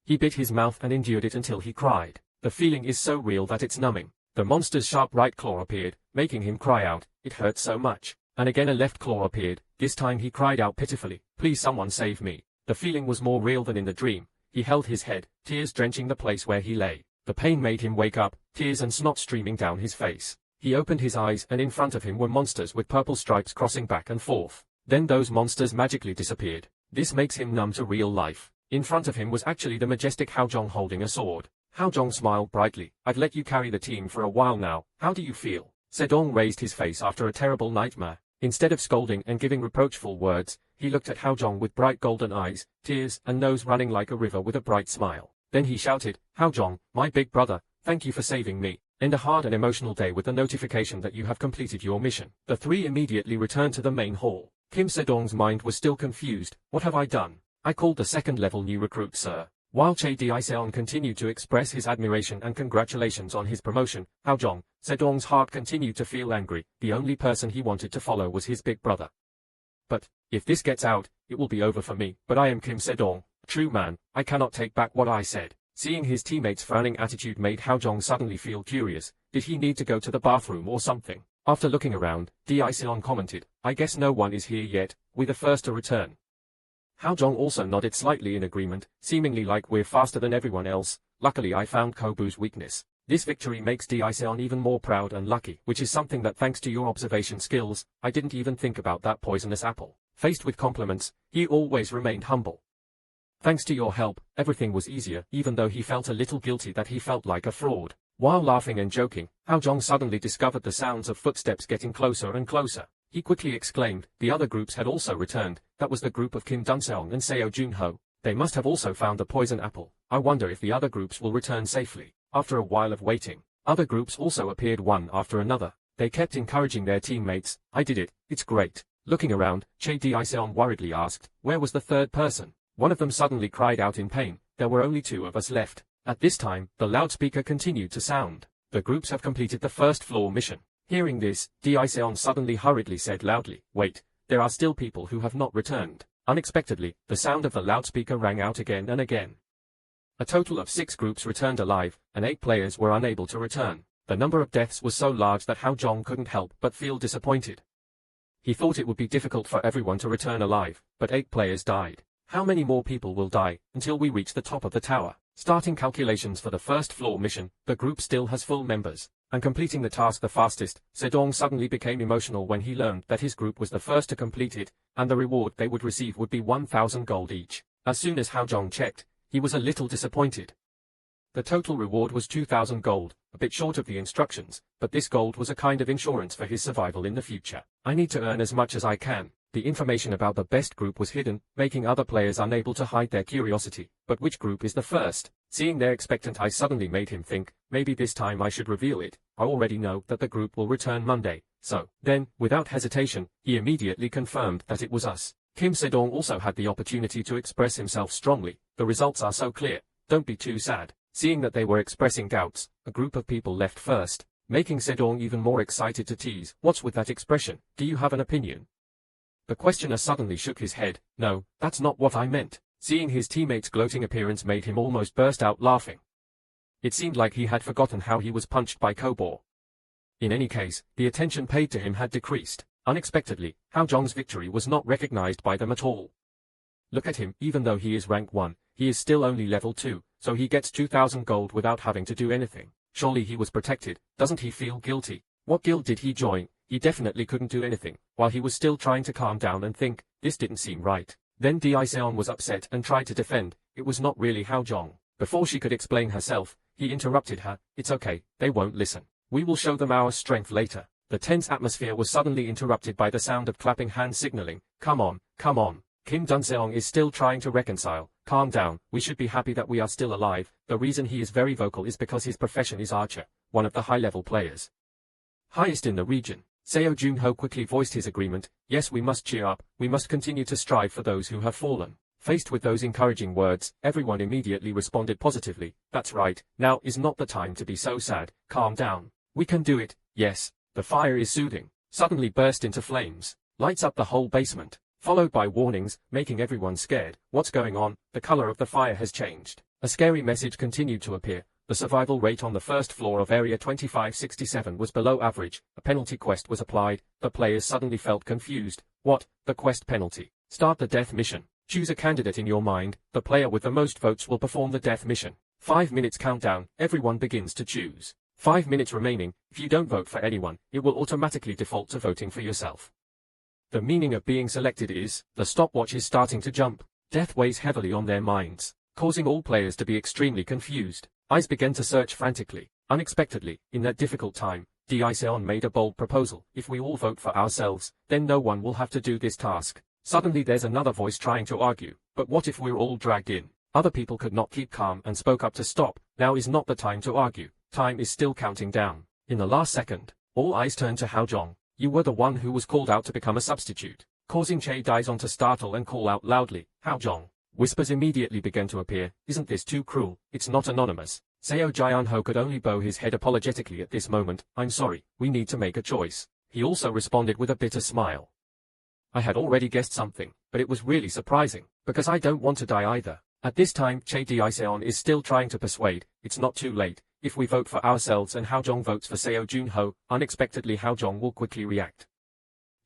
He bit his mouth and endured it until he cried. The feeling is so real that it's numbing. The monster's sharp right claw appeared, making him cry out, "It hurts so much." And again a left claw appeared. This time he cried out pitifully, "Please someone save me." The feeling was more real than in the dream. He held his head, tears drenching the place where he lay. The pain made him wake up, tears and snot streaming down his face. He opened his eyes and in front of him were monsters with purple stripes crossing back and forth. Then those monsters magically disappeared. This makes him numb to real life. In front of him was actually the majestic Haojong holding a sword. Haojong smiled brightly. "I've let you carry the team for a while now. How do you feel?" Sedong raised his face after a terrible nightmare. Instead of scolding and giving reproachful words, he looked at Haojong with bright golden eyes, tears and nose running like a river with a bright smile. Then he shouted, "Haojong, my big brother, thank you for saving me. End a hard and emotional day with the notification that you have completed your mission." The three immediately returned to the main hall. Kim Sedong's mind was still confused. "What have I done? I called the second-level new recruit, sir." While Che Di-seon continued to express his admiration and congratulations on his promotion, Haojong, Sedong's heart continued to feel angry. The only person he wanted to follow was his big brother. "But, if this gets out, it will be over for me. But I am Kim Sedong, a true man. I cannot take back what I said." Seeing his teammates' frowning attitude made Haojong suddenly feel curious. Did he need to go to the bathroom or something? After looking around, Di-seon commented, "I guess no one is here yet. We're the first to return." Haojong also nodded slightly in agreement, seemingly like we're faster than everyone else. "Luckily I found Kobu's weakness." This victory makes Di-seon even more proud and lucky, which is something that thanks to your observation skills, I didn't even think about that poisonous apple. Faced with compliments, he always remained humble. "Thanks to your help, everything was easier," even though he felt a little guilty that he felt like a fraud. While laughing and joking, Haojong suddenly discovered the sounds of footsteps getting closer and closer. He quickly exclaimed, the other groups had also returned. That was the group of Kim Dun-seong and Seo Junho. They must have also found the poison apple. I wonder if the other groups will return safely. After a while of waiting, other groups also appeared one after another. They kept encouraging their teammates. "I did it, it's great." Looking around, Che Di-seon worriedly asked, "Where was the third person?" One of them suddenly cried out in pain. "There were only two of us left." At this time, the loudspeaker continued to sound. "The groups have completed the first floor mission." Hearing this, Di-seon suddenly hurriedly said loudly, "Wait, there are still people who have not returned." Unexpectedly, the sound of the loudspeaker rang out again and again. A total of 6 groups returned alive, and 8 players were unable to return. The number of deaths was so large that Haojong couldn't help but feel disappointed. He thought it would be difficult for everyone to return alive, but 8 players died. How many more people will die until we reach the top of the tower? Starting calculations for the first floor mission, the group still has full members. And completing the task the fastest, Sedong suddenly became emotional when he learned that his group was the first to complete it, and the reward they would receive would be 1,000 gold each. As soon as Haojong checked, he was a little disappointed. The total reward was 2,000 gold, a bit short of the instructions, but this gold was a kind of insurance for his survival in the future. "I need to earn as much as I can." The information about the best group was hidden, making other players unable to hide their curiosity. But which group is the first? Seeing their expectant eyes suddenly made him think, maybe this time I should reveal it. I already know that the group will return Monday. So, then, without hesitation, he immediately confirmed that it was us. Kim Sedong also had the opportunity to express himself strongly. "The results are so clear. Don't be too sad." Seeing that they were expressing doubts, a group of people left first, making Sedong even more excited to tease. "What's with that expression? Do you have an opinion?" The questioner suddenly shook his head. "No, that's not what I meant." Seeing his teammate's gloating appearance made him almost burst out laughing. It seemed like he had forgotten how he was punched by Kobo. In any case, the attention paid to him had decreased. Unexpectedly, Haojong's victory was not recognized by them at all. Look at him, even though he is rank 1, he is still only level 2, so he gets 2,000 gold without having to do anything. Surely he was protected. Doesn't he feel guilty? What guild did he join? He definitely couldn't do anything. While he was still trying to calm down and think, this didn't seem right. Then Di-seon was upset and tried to defend. It was not really Haojong. Before she could explain herself, he interrupted her. It's okay, they won't listen. We will show them our strength later. The tense atmosphere was suddenly interrupted by the sound of clapping hands signaling. Come on, come on. Kim Dun-seong is still trying to reconcile. Calm down, we should be happy that we are still alive. The reason he is very vocal is because his profession is archer, one of the high-level players. Highest in the region. Seo Jun-ho quickly voiced his agreement. Yes, we must cheer up, we must continue to strive for those who have fallen. Faced with those encouraging words, everyone immediately responded positively. That's right, now is not the time to be so sad. Calm down. We can do it. Yes. The fire is soothing. Suddenly burst into flames. Lights up the whole basement. Followed by warnings, making everyone scared. What's going on? The color of the fire has changed. A scary message continued to appear. The survival rate on the first floor of Area 2567 was below average. A penalty quest was applied. The players suddenly felt confused. What? The quest penalty. Start the death mission. Choose a candidate in your mind. The player with the most votes will perform the death mission. 5 minutes countdown. Everyone begins to choose. 5 minutes remaining. If you don't vote for anyone, it will automatically default to voting for yourself. The meaning of being selected is, the stopwatch is starting to jump. Death weighs heavily on their minds, causing all players to be extremely confused. Eyes began to search frantically. Unexpectedly, in that difficult time, Daeseon made a bold proposal. If we all vote for ourselves, then no one will have to do this task. Suddenly there's another voice trying to argue. But what if we're all dragged in? Other people could not keep calm and spoke up to stop. Now is not the time to argue. Time is still counting down. In the last second, all eyes turned to Hao Jong. You were the one who was called out to become a substitute, causing Che Daeseon to startle and call out loudly, Hao Jong. Whispers immediately began to appear. Isn't this too cruel? It's not anonymous. Seo Jian-ho could only bow his head apologetically at this moment. I'm sorry, we need to make a choice. He also responded with a bitter smile. I had already guessed something, but it was really surprising, because I don't want to die either. At this time, Che Daeseon is still trying to persuade. It's not too late. If we vote for ourselves and Hao Jong votes for Seo Jun-ho, unexpectedly Hao Jong will quickly react.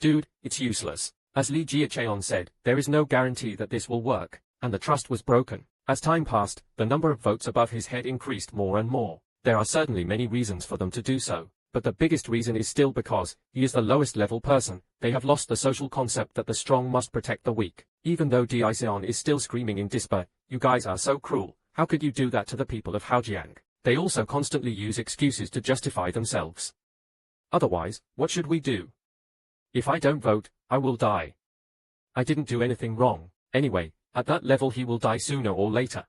Dude, it's useless. As Lee Jia-cheon said, there is no guarantee that this will work, and the trust was broken. As time passed, the number of votes above his head increased more and more. There are certainly many reasons for them to do so, but the biggest reason is still because he is the lowest level person. They have lost the social concept that the strong must protect the weak. Even though Daeseon is still screaming in despair, you guys are so cruel. How could you do that to the people of Haojiang? They also constantly use excuses to justify themselves. Otherwise, what should we do? If I don't vote, I will die. I didn't do anything wrong. Anyway, at that level he will die sooner or later.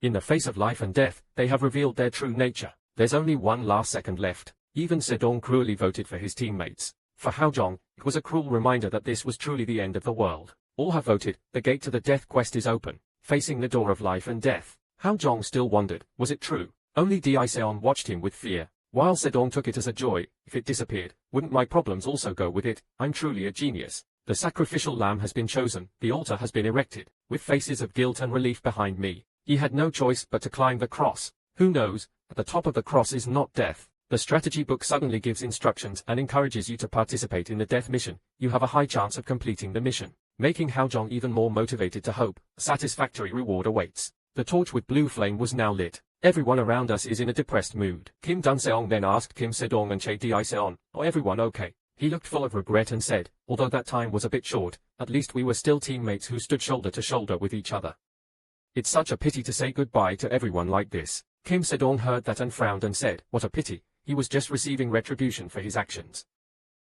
In the face of life and death, they have revealed their true nature. There's only one last second left. Even Sedong cruelly voted for his teammates. For Hao Jong, it was a cruel reminder that this was truly the end of the world. All have voted, the gate to the death quest is open, facing the door of life and death. Hao Jong still wondered, was it true? Only Daeseon watched him with fear, while Sedong took it as a joy. If it disappeared, wouldn't my problems also go with it? I'm truly a genius. The sacrificial lamb has been chosen, the altar has been erected, with faces of guilt and relief behind me. He had no choice but to climb the cross. Who knows, at the top of the cross is not death. The strategy book suddenly gives instructions and encourages you to participate in the death mission. You have a high chance of completing the mission, making Hao Jong even more motivated to hope. A satisfactory reward awaits. The torch with blue flame was now lit. Everyone around us is in a depressed mood. Kim Dun-seong then asked Kim Sedong and Che Daeseon, "Are everyone okay?" He looked full of regret and said, although that time was a bit short, at least we were still teammates who stood shoulder to shoulder with each other. It's such a pity to say goodbye to everyone like this. Kim Sedong heard that and frowned and said, what a pity, he was just receiving retribution for his actions.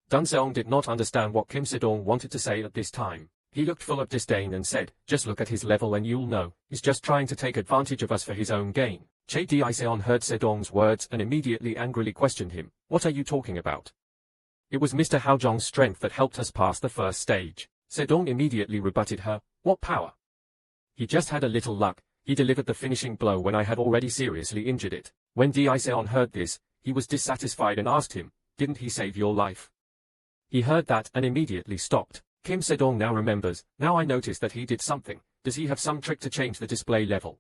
Dun-seong did not understand what Kim Sedong wanted to say at this time. He looked full of disdain and said, just look at his level and you'll know, he's just trying to take advantage of us for his own gain. Che Daeseon heard Sedong's words and immediately angrily questioned him, what are you talking about? It was Mr. Hao Jong's strength that helped us pass the first stage. Sedong immediately rebutted her, what power? He just had a little luck, he delivered the finishing blow when I had already seriously injured it. When Daeseon heard this, he was dissatisfied and asked him, didn't he save your life? He heard that and immediately stopped. Kim Sedong now remembers, now I notice that he did something. Does he have some trick to change the display level?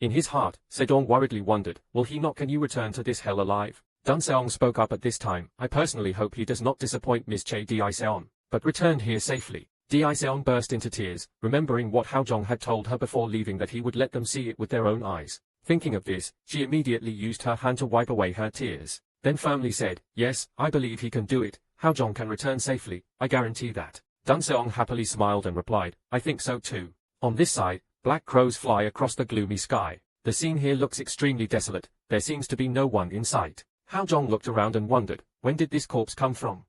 In his heart, Sedong worriedly wondered, will he not? Can you return to this hell alive? Dun-seong spoke up at this time, I personally hope he does not disappoint Miss Che Daeseon, but returned here safely. Daeseon burst into tears, remembering what Hao Jong had told her before leaving that he would let them see it with their own eyes. Thinking of this, she immediately used her hand to wipe away her tears, then firmly said, yes, I believe he can do it. Hao Jong can return safely, I guarantee that. Dun-seong happily smiled and replied, I think so too. On this side, black crows fly across the gloomy sky. The The scene here looks extremely desolate, there seems to be no one in sight. Hao Zhong looked around and wondered, when did this corpse come from?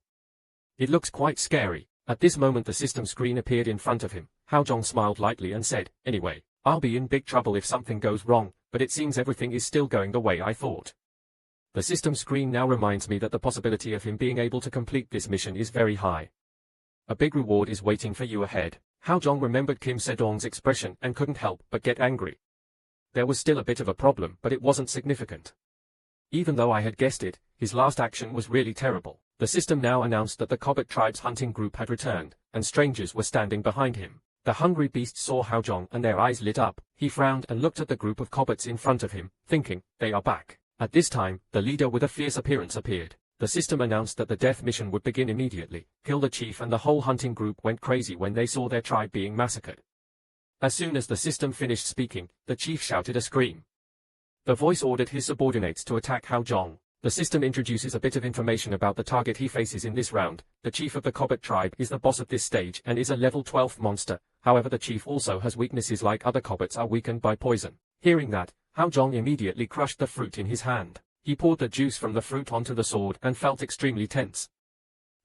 It looks quite scary. At this moment the system screen appeared in front of him. Hao Zhong smiled lightly and said, anyway, I'll be in big trouble if something goes wrong, but it seems everything is still going the way I thought. The system screen now reminds me that the possibility of him being able to complete this mission is very high. A big reward is waiting for you ahead. Hao Zhong remembered Kim Se-dong's expression and couldn't help but get angry. There was still a bit of a problem, but it wasn't significant. Even though I had guessed it, his last action was really terrible. The system now announced that the Cobbit tribe's hunting group had returned, and strangers were standing behind him. The hungry beasts saw Hao Zhong and their eyes lit up. He frowned and looked at the group of Cobbits in front of him, thinking, they are back. At this time, the leader with a fierce appearance appeared. The system announced that the death mission would begin immediately. Kill the chief, and the whole hunting group went crazy when they saw their tribe being massacred. As soon as the system finished speaking, the chief shouted a scream. The voice ordered his subordinates to attack Hao Zhong. The system introduces a bit of information about the target he faces in this round. The chief of the Cobbit tribe is the boss of this stage and is a level 12 monster. However, the chief also has weaknesses like other Cobbits are weakened by poison. Hearing that, Hao Zhong immediately crushed the fruit in his hand. He poured the juice from the fruit onto the sword and felt extremely tense.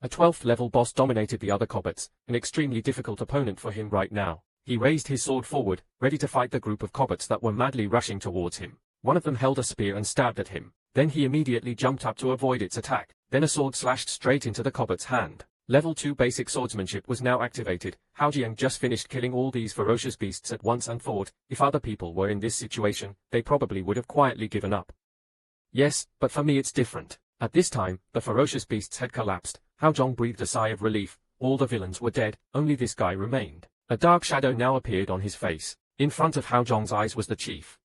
A 12th level boss dominated the other Cobbits, an extremely difficult opponent for him right now. He raised his sword forward, ready to fight the group of Cobbits that were madly rushing towards him. One of them held a spear and stabbed at him. Then he immediately jumped up to avoid its attack. Then a sword slashed straight into the Cobbit's hand. Level 2 basic swordsmanship was now activated. Hao Jiang just finished killing all these ferocious beasts at once and thought, if other people were in this situation, they probably would have quietly given up. Yes, but for me it's different. At this time, the ferocious beasts had collapsed. Hao Zhong breathed a sigh of relief. All the villains were dead, only this guy remained. A dark shadow now appeared on his face. In front of Hao Zhong's eyes was the chief.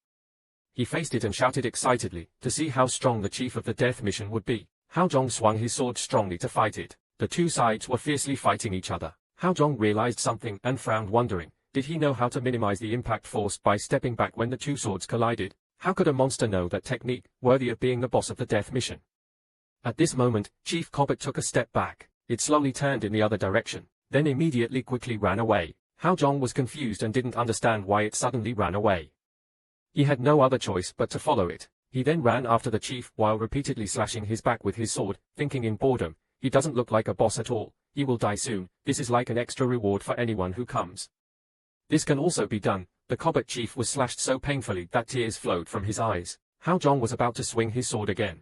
He faced it and shouted excitedly, to see how strong the chief of the death mission would be. Hao Zhong swung his sword strongly to fight it. The two sides were fiercely fighting each other. Hao Zhong realized something and frowned, wondering, did he know how to minimize the impact force by stepping back when the two swords collided? How could a monster know that technique, worthy of being the boss of the death mission? At this moment, Chief Cobbit took a step back. It slowly turned in the other direction, then immediately quickly ran away. Hao Zhong was confused and didn't understand why it suddenly ran away. He had no other choice but to follow it. He then ran after the chief while repeatedly slashing his back with his sword, thinking in boredom, he doesn't look like a boss at all, he will die soon, this is like an extra reward for anyone who comes. This can also be done. The Cobbit chief was slashed so painfully that tears flowed from his eyes. Hao Zhong was about to swing his sword again.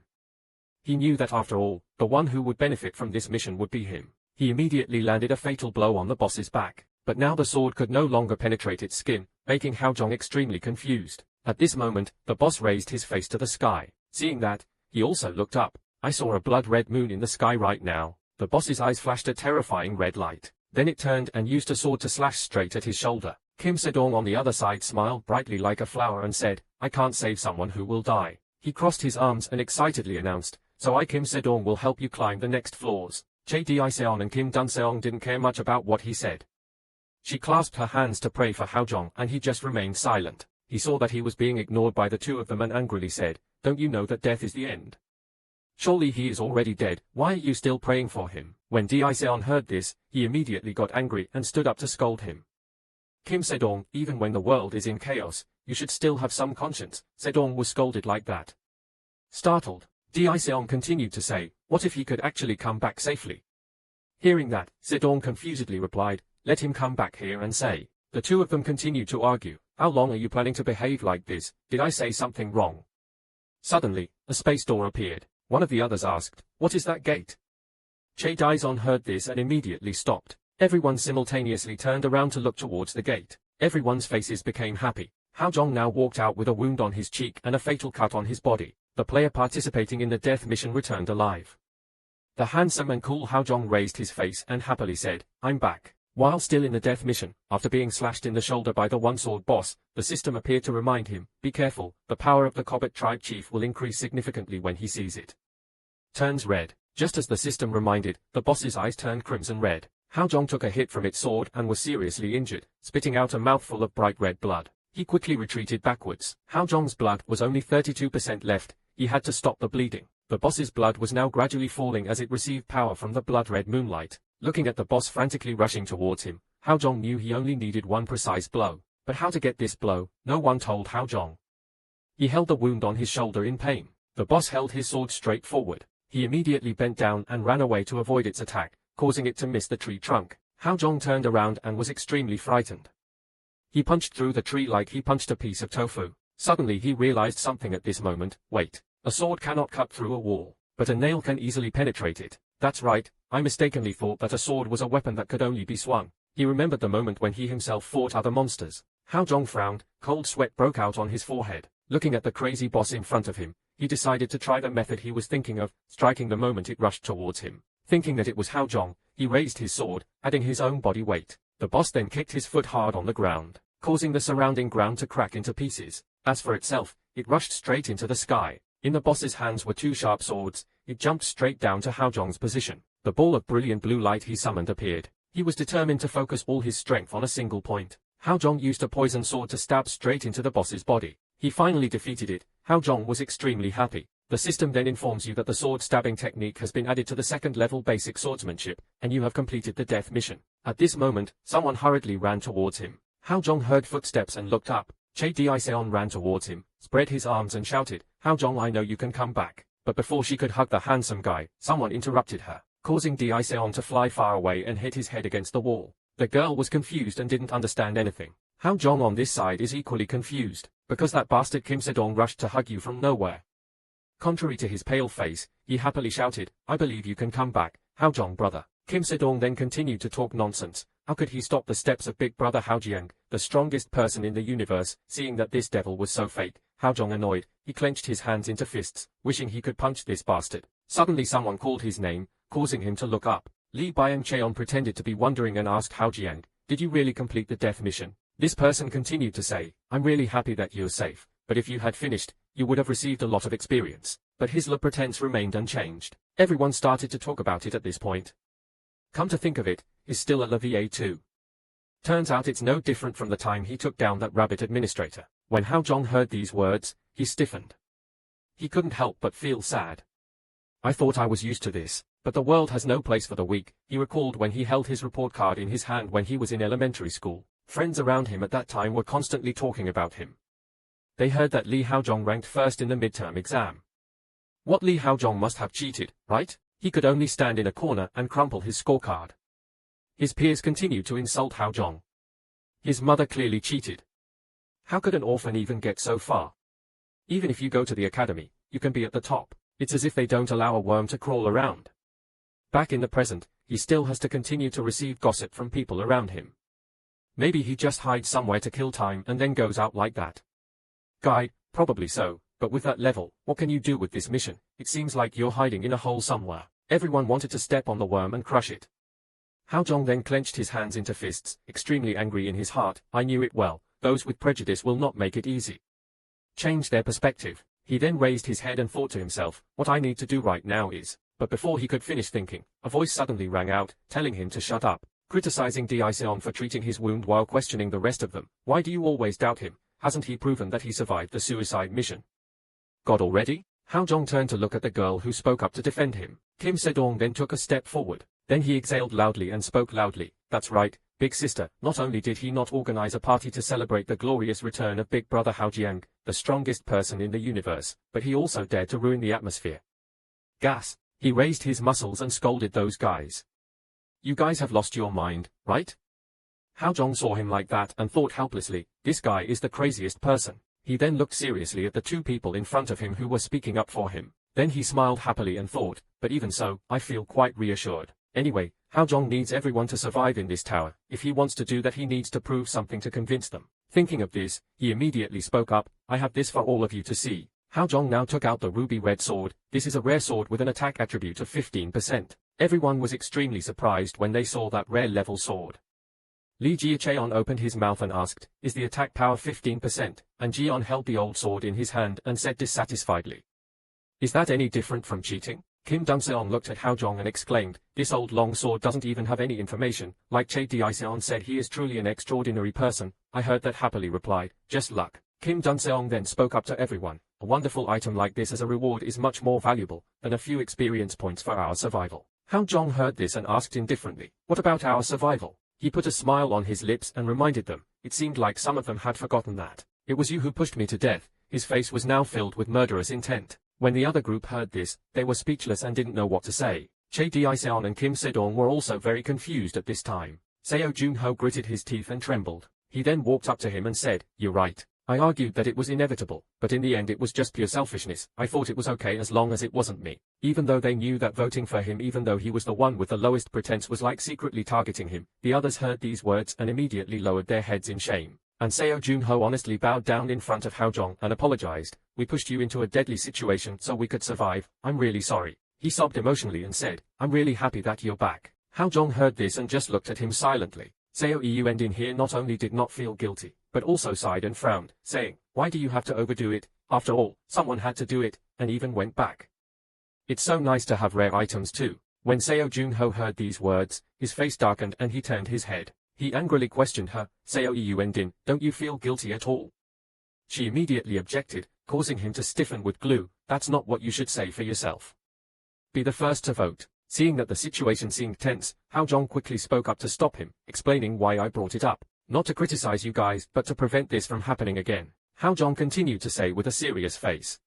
He knew that after all, the one who would benefit from this mission would be him. He immediately landed a fatal blow on the boss's back, but now the sword could no longer penetrate its skin, making Hao Zhong extremely confused. At this moment, the boss raised his face to the sky. Seeing that, he also looked up. I saw a blood-red moon in the sky right now. The boss's eyes flashed a terrifying red light. Then it turned and used a sword to slash straight at his shoulder. Kim Se-dong on the other side smiled brightly like a flower and said, I can't save someone who will die. He crossed his arms and excitedly announced, so I Kim Se-dong will help you climb the next floors. Che Di-seon and Kim Dun-seong didn't care much about what he said. She clasped her hands to pray for Hao Zhong and he just remained silent. He saw that he was being ignored by the two of them and angrily said, don't you know that death is the end? Surely he is already dead, why are you still praying for him? When Di-seon heard this, he immediately got angry and stood up to scold him. Kim Se-dong, even when the world is in chaos, you should still have some conscience. Se-dong was scolded like that. Startled, Di-seon continued to say, what if he could actually come back safely? Hearing that, Se-dong confusedly replied, let him come back here and say. The two of them continued to argue. How long are you planning to behave like this? Did I say something wrong? Suddenly, a space door appeared. One of the others asked, what is that gate? Che Di-seon heard this and immediately stopped. Everyone simultaneously turned around to look towards the gate. Everyone's faces became happy. Hao Zhong now walked out with a wound on his cheek and a fatal cut on his body. The player participating in the death mission returned alive. The handsome and cool Hao Zhong raised his face and happily said, I'm back. While still in the death mission, after being slashed in the shoulder by the one-sword boss, the system appeared to remind him, be careful, the power of the Cobbit tribe chief will increase significantly when he sees it. Turns red. Just as the system reminded, the boss's eyes turned crimson red. Hao Zhong took a hit from its sword and was seriously injured, spitting out a mouthful of bright red blood. He quickly retreated backwards. Hao Zhong's blood was only 32% left, he had to stop the bleeding. The boss's blood was now gradually falling as it received power from the blood-red moonlight. Looking at the boss frantically rushing towards him, Hao Zhong knew he only needed one precise blow. But how to get this blow, no one told Hao Zhong. He held the wound on his shoulder in pain. The boss held his sword straight forward. He immediately bent down and ran away to avoid its attack, causing it to miss the tree trunk. Hao Zhong turned around and was extremely frightened. He punched through the tree like he punched a piece of tofu. Suddenly he realized something at this moment. Wait, a sword cannot cut through a wall, but a nail can easily penetrate it. That's right, I mistakenly thought that a sword was a weapon that could only be swung. He remembered the moment when he himself fought other monsters. Hao Zhong frowned, cold sweat broke out on his forehead. Looking at the crazy boss in front of him, he decided to try the method he was thinking of, striking the moment it rushed towards him. Thinking that it was Hao Zhong, he raised his sword, adding his own body weight. The boss then kicked his foot hard on the ground, causing the surrounding ground to crack into pieces. As for itself, it rushed straight into the sky. In the boss's hands were two sharp swords. It jumped straight down to Hao Zhong's position. The ball of brilliant blue light he summoned appeared. He was determined to focus all his strength on a single point. Hao Zhong used a poison sword to stab straight into the boss's body. He finally defeated it. Hao Zhong was extremely happy. The system then informs you that the sword stabbing technique has been added to the second level basic swordsmanship, and you have completed the death mission. At this moment, someone hurriedly ran towards him. Hao Zhong heard footsteps and looked up. Che Diseon ran towards him, spread his arms and shouted, "Hao Zhong, I know you can come back." But before she could hug the handsome guy, someone interrupted her, causing Diseon to fly far away and hit his head against the wall. The girl was confused and didn't understand anything. Hao Zhong on this side is equally confused, because that bastard Kim Sedong rushed to hug you from nowhere. Contrary to his pale face, he happily shouted, "I believe you can come back, Hao Zhong brother." Kim Sedong then continued to talk nonsense. How could he stop the steps of big brother Hao Jiang, the strongest person in the universe? Seeing that this devil was so fake, Hao Zhong annoyed, he clenched his hands into fists, wishing he could punch this bastard. Suddenly someone called his name, causing him to look up. Li Byung-cheon pretended to be wondering and asked Hao Jiang, "Did you really complete the death mission?" This person continued to say, "I'm really happy that you're safe, but if you had finished, you would have received a lot of experience." But his pretense remained unchanged. Everyone started to talk about it at this point. Come to think of it, he's still at La VA2. Turns out it's no different from the time he took down that rabbit administrator. When Hao Zhong heard these words, he stiffened. He couldn't help but feel sad. "I thought I was used to this, but the world has no place for the weak," he recalled when he held his report card in his hand when he was in elementary school. Friends around him at that time were constantly talking about him. They heard that Li Haozhong ranked first in the midterm exam. What, Li Haozhong must have cheated, right? He could only stand in a corner and crumple his scorecard. His peers continued to insult Haozhong. His mother clearly cheated. How could an orphan even get so far? Even if you go to the academy, you can be at the top. It's as if they don't allow a worm to crawl around. Back in the present, he still has to continue to receive gossip from people around him. Maybe he just hides somewhere to kill time and then goes out like that. Guy, probably so, but with that level, what can you do with this mission? It seems like you're hiding in a hole somewhere. Everyone wanted to step on the worm and crush it. Haozhong then clenched his hands into fists, extremely angry in his heart. I knew it well, those with prejudice will not make it easy. Change their perspective. He then raised his head and thought to himself, what I need to do right now is... But before he could finish thinking, a voice suddenly rang out, telling him to shut up, criticizing Diseon for treating his wound while questioning the rest of them. Why do you always doubt him? Hasn't he proven that he survived the suicide mission? God already? Haozhong turned to look at the girl who spoke up to defend him. Kim Sedong then took a step forward. Then he exhaled loudly and spoke loudly. That's right, big sister. Not only did he not organize a party to celebrate the glorious return of big brother Hao Jiang, the strongest person in the universe, but he also dared to ruin the atmosphere. Gas. He raised his muscles and scolded those guys. You guys have lost your mind, right? Haozhong saw him like that and thought helplessly, this guy is the craziest person. He then looked seriously at the two people in front of him who were speaking up for him. Then he smiled happily and thought, but even so, I feel quite reassured. Anyway, Haozhong needs everyone to survive in this tower. If he wants to do that, he needs to prove something to convince them. Thinking of this, he immediately spoke up, I have this for all of you to see. Haozhong now took out the ruby red sword. This is a rare sword with an attack attribute of 15%. Everyone was extremely surprised when they saw that rare level sword. Li Jiacheon opened his mouth and asked, is the attack power 15%? And Jion held the old sword in his hand and said dissatisfiedly. Is that any different from cheating? Kim Dungseon looked at Haozhong and exclaimed, this old long sword doesn't even have any information. Like Che Diseon said, he is truly an extraordinary person. I heard that, happily replied, just luck. Kim Dungseon then spoke up to everyone. A wonderful item like this as a reward is much more valuable than a few experience points for our survival. Haozhong heard this and asked indifferently, what about our survival? He put a smile on his lips and reminded them, it seemed like some of them had forgotten that. It was you who pushed me to death. His face was now filled with murderous intent. When the other group heard this, they were speechless and didn't know what to say. Che Di-seon and Kim Se-dong were also very confused at this time. Seo Jun-ho gritted his teeth and trembled. He then walked up to him and said, "You're right. I argued that it was inevitable, but in the end it was just pure selfishness. I thought it was okay as long as it wasn't me." Even though they knew that voting for him even though he was the one with the lowest pretense was like secretly targeting him, the others heard these words and immediately lowered their heads in shame. And Seo Jun-ho honestly bowed down in front of Hao-jong and apologized. "We pushed you into a deadly situation so we could survive. I'm really sorry." He sobbed emotionally and said, "I'm really happy that you're back." Hao-jong heard this and just looked at him silently. Seo Eun here not only did not feel guilty, but also sighed and frowned, saying, "Why do you have to overdo it? After all, someone had to do it," and even went back. "It's so nice to have rare items too." When Seo Jun-ho heard these words, his face darkened and he turned his head. He angrily questioned her, "Seo Eun, don't you feel guilty at all?" She immediately objected, causing him to stiffen with glue. "That's not what you should say for yourself. Be the first to vote." Seeing that the situation seemed tense, Hao-jong quickly spoke up to stop him, explaining why I brought it up. "Not to criticize you guys, but to prevent this from happening again." Hao-jong continued to say with a serious face.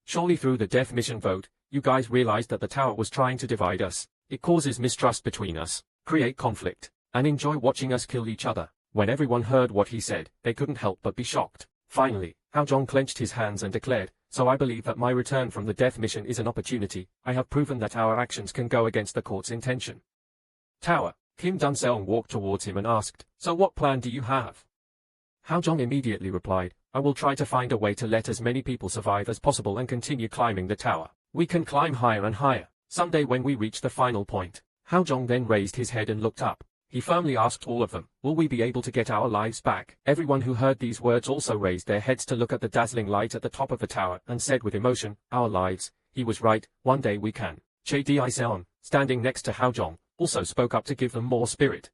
"Surely through the death mission vote, you guys realized that the tower was trying to divide us. It causes mistrust between us, create conflict, and enjoy watching us kill each other." When everyone heard what he said, they couldn't help but be shocked. Finally, Hao-jong clenched his hands and declared, "So I believe that my return from the death mission is an opportunity. I have proven that our actions can go against the court's intention." Tower. Kim Dun-seong walked towards him and asked, "So what plan do you have?" Hao-jong immediately replied, "I will try to find a way to let as many people survive as possible and continue climbing the tower. We can climb higher and higher. Someday when we reach the final point." Hao-jong then raised his head and looked up. He firmly asked all of them, "Will we be able to get our lives back?" Everyone who heard these words also raised their heads to look at the dazzling light at the top of the tower and said with emotion, "Our lives." He was right, one day we can. Che Di-seon, standing next to Hao-jong, also spoke up to give them more spirit.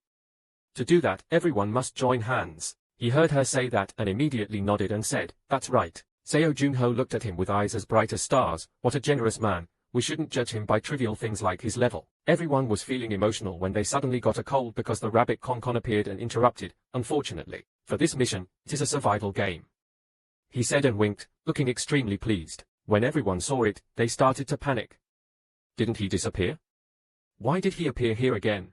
To do that, everyone must join hands. He heard her say that and immediately nodded and said, "That's right." Seo Jun-ho looked at him with eyes as bright as stars. What a generous man. We shouldn't judge him by trivial things like his level. Everyone was feeling emotional when they suddenly got a cold because the rabbit Con appeared and interrupted. "Unfortunately, for this mission, it is a survival game," he said and winked, looking extremely pleased. When everyone saw it, they started to panic. Didn't he disappear? Why did he appear here again?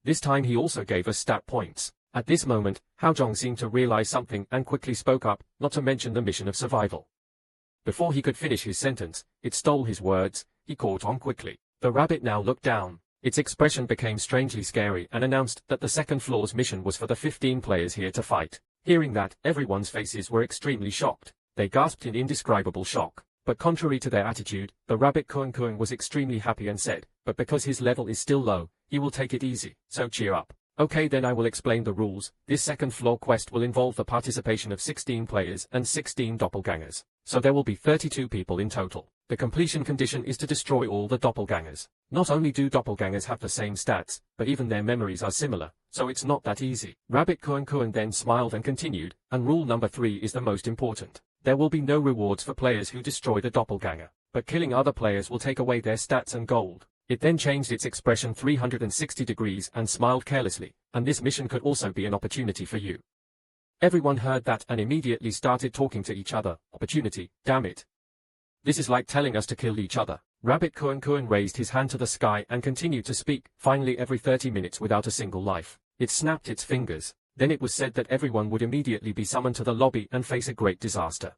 This time he also gave us stat points. At this moment, Hao-jong seemed to realize something and quickly spoke up, not to mention the mission of survival. Before he could finish his sentence, it stole his words. He caught on quickly. The rabbit now looked down. Its expression became strangely scary and announced that the second floor's mission was for the 15 players here to fight. Hearing that, everyone's faces were extremely shocked. They gasped in indescribable shock. But contrary to their attitude, the rabbit Kuang was extremely happy and said, "But because his level is still low, he will take it easy, so cheer up." "Okay, then I will explain the rules. This second floor quest will involve the participation of 16 players and 16 doppelgangers. So there will be 32 people in total. The completion condition is to destroy all the doppelgangers. Not only do doppelgangers have the same stats, but even their memories are similar, so it's not that easy." Rabbit Kuang then smiled and continued, "And rule number 3 is the most important. There will be no rewards for players who destroy the doppelganger, but killing other players will take away their stats and gold." It then changed its expression 360 degrees and smiled carelessly, "And this mission could also be an opportunity for you." Everyone heard that and immediately started talking to each other. "Opportunity, damn it. This is like telling us to kill each other." Rabbit Kuang raised his hand to the sky and continued to speak. Finally, every 30 minutes without a single life, it snapped its fingers. Then it was said that everyone would immediately be summoned to the lobby and face a great disaster.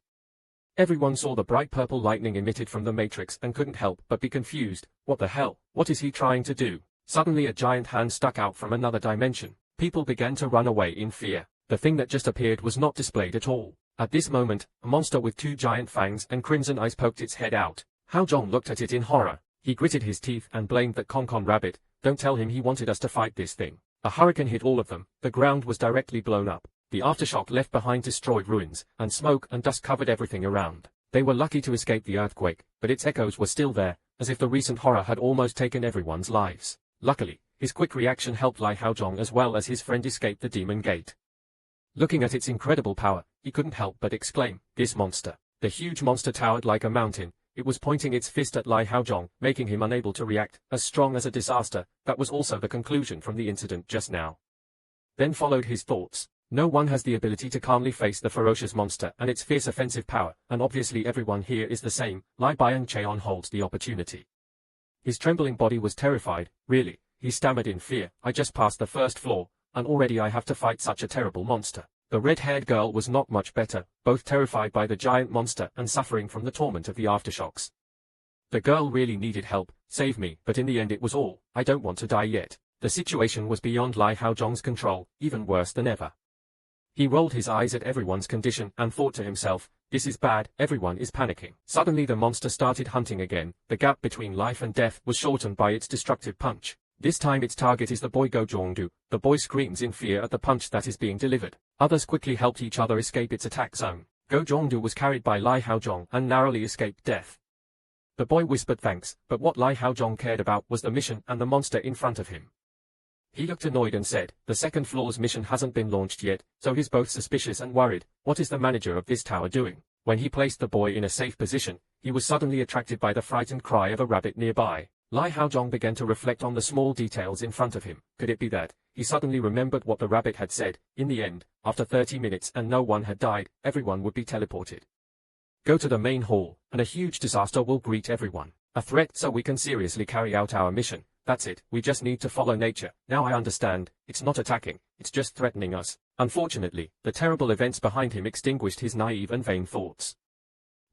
Everyone saw the bright purple lightning emitted from the matrix and couldn't help but be confused. What the hell? What is he trying to do? Suddenly a giant hand stuck out from another dimension. People began to run away in fear. The thing that just appeared was not displayed at all. At this moment, a monster with 2 giant fangs and crimson eyes poked its head out. Hao-jong looked at it in horror. He gritted his teeth and blamed that Con rabbit. "Don't tell him he wanted us to fight this thing." A hurricane hit all of them. The ground was directly blown up. The aftershock left behind destroyed ruins, and smoke and dust covered everything around. They were lucky to escape the earthquake, but its echoes were still there, as if the recent horror had almost taken everyone's lives. Luckily, his quick reaction helped Lai Hao-jong as well as his friend escape the demon gate. Looking at its incredible power, he couldn't help but exclaim, "This monster." The huge monster towered like a mountain. It was pointing its fist at Lai Hao-jong, making him unable to react. As strong as a disaster, that was also the conclusion from the incident just now. Then followed his thoughts. No one has the ability to calmly face the ferocious monster and its fierce offensive power, and obviously everyone here is the same. Lai Byung-cheon holds the opportunity. His trembling body was terrified. Really, he stammered in fear. I just passed the first floor, and already I have to fight such a terrible monster. The red-haired girl was not much better, both terrified by the giant monster and suffering from the torment of the aftershocks. The girl really needed help. Save me, but in the end it was all. I don't want to die yet. The situation was beyond Lai Haojong's control, even worse than ever. He rolled his eyes at everyone's condition and thought to himself, this is bad, everyone is panicking. Suddenly the monster started hunting again. The gap between life and death was shortened by its destructive punch. This time its target is the boy Go Jongdu. The boy screams in fear at the punch that is being delivered. Others quickly helped each other escape its attack zone. Go Jongdu was carried by Lai Haojong and narrowly escaped death. The boy whispered thanks, but what Lai Haojong cared about was the mission and the monster in front of him. He looked annoyed and said, the second floor's mission hasn't been launched yet, so he's both suspicious and worried. What is the manager of this tower doing? When he placed the boy in a safe position, he was suddenly attracted by the frightened cry of a rabbit nearby. Lai Haojong began to reflect on the small details in front of him. Could it be that? He suddenly remembered what the rabbit had said. In the end, after 30 minutes and no one had died, everyone would be teleported. Go to the main hall, and a huge disaster will greet everyone. A threat so we can seriously carry out our mission. That's it, we just need to follow nature. Now I understand, it's not attacking, it's just threatening us. Unfortunately, the terrible events behind him extinguished his naive and vain thoughts.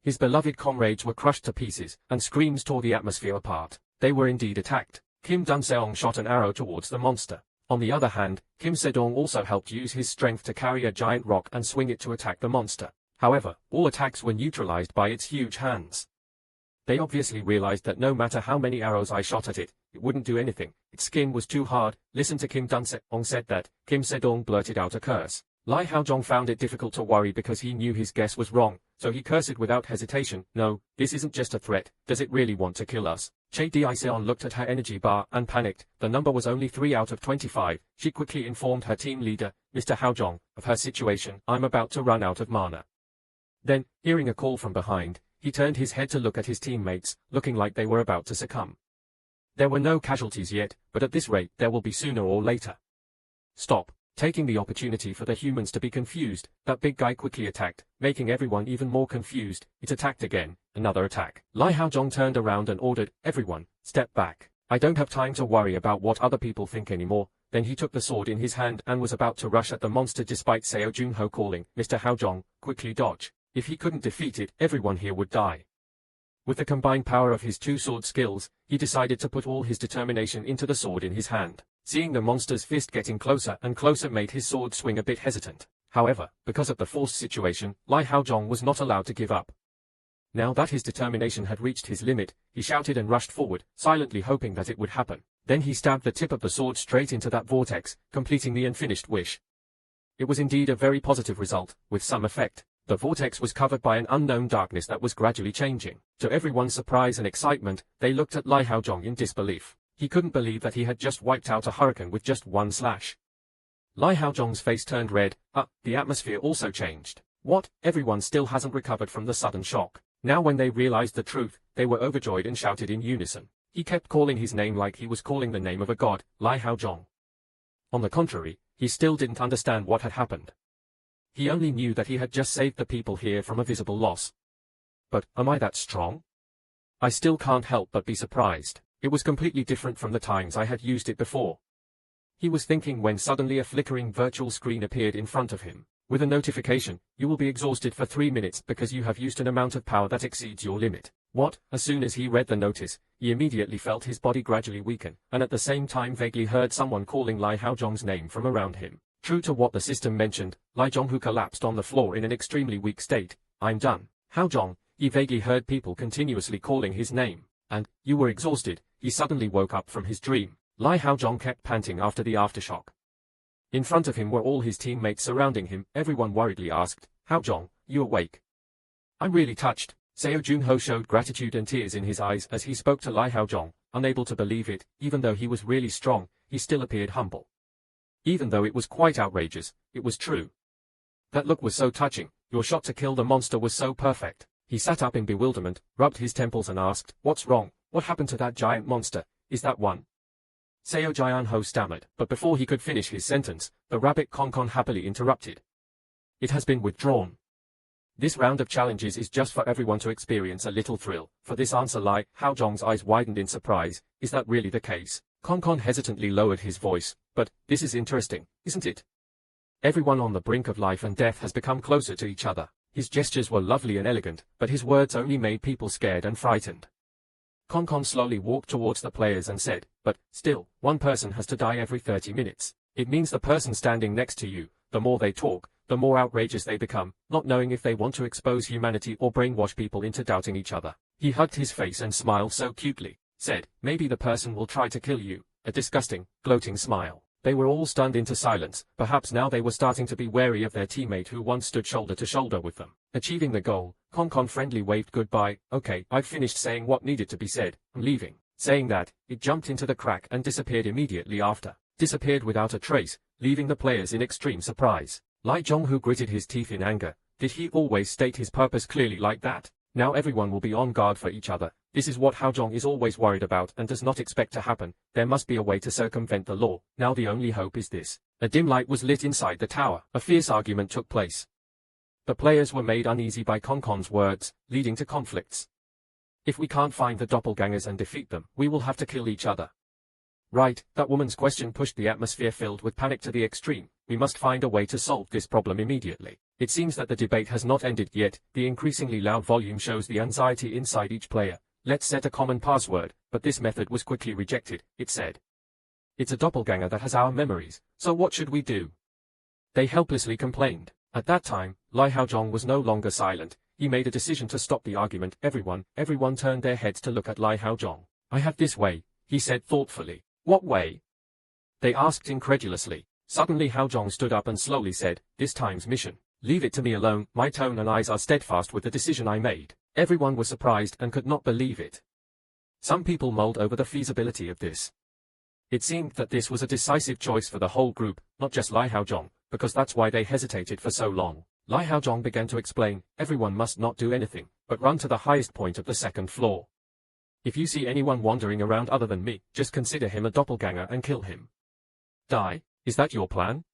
His beloved comrades were crushed to pieces, and screams tore the atmosphere apart. They were indeed attacked. Kim Dun-seong shot an arrow towards the monster. On the other hand, Kim Se-dong also helped use his strength to carry a giant rock and swing it to attack the monster. However, all attacks were neutralized by its huge hands. They obviously realized that no matter how many arrows I shot at it, it wouldn't do anything. Its skin was too hard. Listen to Kim Dun-seong said that. Kim Se-dong blurted out a curse. Lai Haojong found it difficult to worry because he knew his guess was wrong, so he cursed without hesitation. No, this isn't just a threat. Does it really want to kill us? Che Di-seon looked at her energy bar and panicked. The number was only 3 out of 25. She quickly informed her team leader, Mr. Haojong, of her situation. I'm about to run out of mana. Then, hearing a call from behind, he turned his head to look at his teammates, looking like they were about to succumb. There were no casualties yet, but at this rate there will be sooner or later. Stop. Taking the opportunity for the humans to be confused, that big guy quickly attacked, making everyone even more confused. It attacked again. Another attack. Lai Haojong turned around and ordered, everyone, step back. I don't have time to worry about what other people think anymore. Then he took the sword in his hand and was about to rush at the monster despite Seo Junho calling, Mr. Haojong, quickly dodge. If he couldn't defeat it, everyone here would die. With the combined power of his 2 sword skills, he decided to put all his determination into the sword in his hand. Seeing the monster's fist getting closer and closer made his sword swing a bit hesitant. However, because of the forced situation, Lai Haojong was not allowed to give up. Now that his determination had reached his limit, he shouted and rushed forward, silently hoping that it would happen. Then he stabbed the tip of the sword straight into that vortex, completing the unfinished wish. It was indeed a very positive result, with some effect. The vortex was covered by an unknown darkness that was gradually changing. To everyone's surprise and excitement, they looked at Lai Haojong in disbelief. He couldn't believe that he had just wiped out a hurricane with just one slash. Lai Haojong's face turned red. The atmosphere also changed. What? Everyone still hasn't recovered from the sudden shock. Now when they realized the truth, they were overjoyed and shouted in unison. He kept calling his name like he was calling the name of a god, Lai Haojong. On the contrary, he still didn't understand what had happened. He only knew that he had just saved the people here from a visible loss. But, am I that strong? I still can't help but be surprised. It was completely different from the times I had used it before. He was thinking when suddenly a flickering virtual screen appeared in front of him. With a notification, you will be exhausted for 3 minutes because you have used an amount of power that exceeds your limit. What? As soon as he read the notice, he immediately felt his body gradually weaken, and at the same time vaguely heard someone calling Lai Haojong's name from around him. True to what the system mentioned, Lai Zhonghu collapsed on the floor in an extremely weak state. I'm done. Haojong, he vaguely heard people continuously calling his name. And, you were exhausted. He suddenly woke up from his dream. Lai Haojong kept panting after the aftershock. In front of him were all his teammates surrounding him. Everyone worriedly asked, Haojong, you awake? I'm really touched. Seo Junho showed gratitude and tears in his eyes as he spoke to Lai Haojong, unable to believe it. Even though he was really strong, he still appeared humble. Even though it was quite outrageous, it was true. That look was so touching. Your shot to kill the monster was so perfect. He sat up in bewilderment, rubbed his temples and asked, what's wrong? What happened to that giant monster? Is that one? Seo Jianho stammered, but before he could finish his sentence, the rabbit Konkon happily interrupted. It has been withdrawn. This round of challenges is just for everyone to experience a little thrill. For this answer Lai Haozhong's eyes widened in surprise. Is that really the case? Konkon hesitantly lowered his voice. But, this is interesting, isn't it? Everyone on the brink of life and death has become closer to each other. His gestures were lovely and elegant, but his words only made people scared and frightened. Konkon slowly walked towards the players and said, but, still, one person has to die every 30 minutes. It means the person standing next to you, the more they talk, the more outrageous they become, not knowing if they want to expose humanity or brainwash people into doubting each other. He hugged his face and smiled so cutely, said, maybe the person will try to kill you, a disgusting, gloating smile. They were all stunned into silence. Perhaps now they were starting to be wary of their teammate who once stood shoulder to shoulder with them. Achieving the goal, Konkon friendly waved goodbye. Okay, I've finished saying what needed to be said. I'm leaving. Saying that, it jumped into the crack and disappeared immediately after. Disappeared without a trace, leaving the players in extreme surprise. Lai Zhonghu gritted his teeth in anger. Did he always state his purpose clearly like that? Now everyone will be on guard for each other. This is what Haozhong is always worried about and does not expect to happen. There must be a way to circumvent the law. Now the only hope is this. A dim light was lit inside the tower. A fierce argument took place. The players were made uneasy by Konkon's words, leading to conflicts. If we can't find the doppelgangers and defeat them, we will have to kill each other. Right, that woman's question pushed the atmosphere filled with panic to the extreme. We must find a way to solve this problem immediately. It seems that the debate has not ended yet. The increasingly loud volume shows the anxiety inside each player. Let's set a common password, but this method was quickly rejected, it said. It's a doppelganger that has our memories, so what should we do? They helplessly complained. At that time, Lai Haozhong was no longer silent. He made a decision to stop the argument. Everyone turned their heads to look at Lai Haozhong. I have this way, he said thoughtfully. What way? They asked incredulously. Suddenly Haozhong stood up and slowly said, this time's mission. Leave it to me alone. My tone and eyes are steadfast with the decision I made. Everyone was surprised and could not believe it. Some people mulled over the feasibility of this. It seemed that this was a decisive choice for the whole group, not just Lai Haozhong, because that's why they hesitated for so long. Lai Haozhong began to explain, everyone must not do anything, but run to the highest point of the second floor. If you see anyone wandering around other than me, just consider him a doppelganger and kill him. Die? Is that your plan?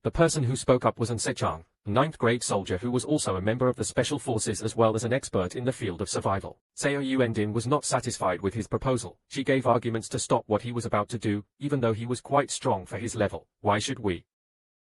The person who spoke up was An Sechang, a 9th grade soldier who was also a member of the special forces as well as an expert in the field of survival. Seo Yuendin was not satisfied with his proposal. She gave arguments to stop what he was about to do, even though he was quite strong for his level. Why should we?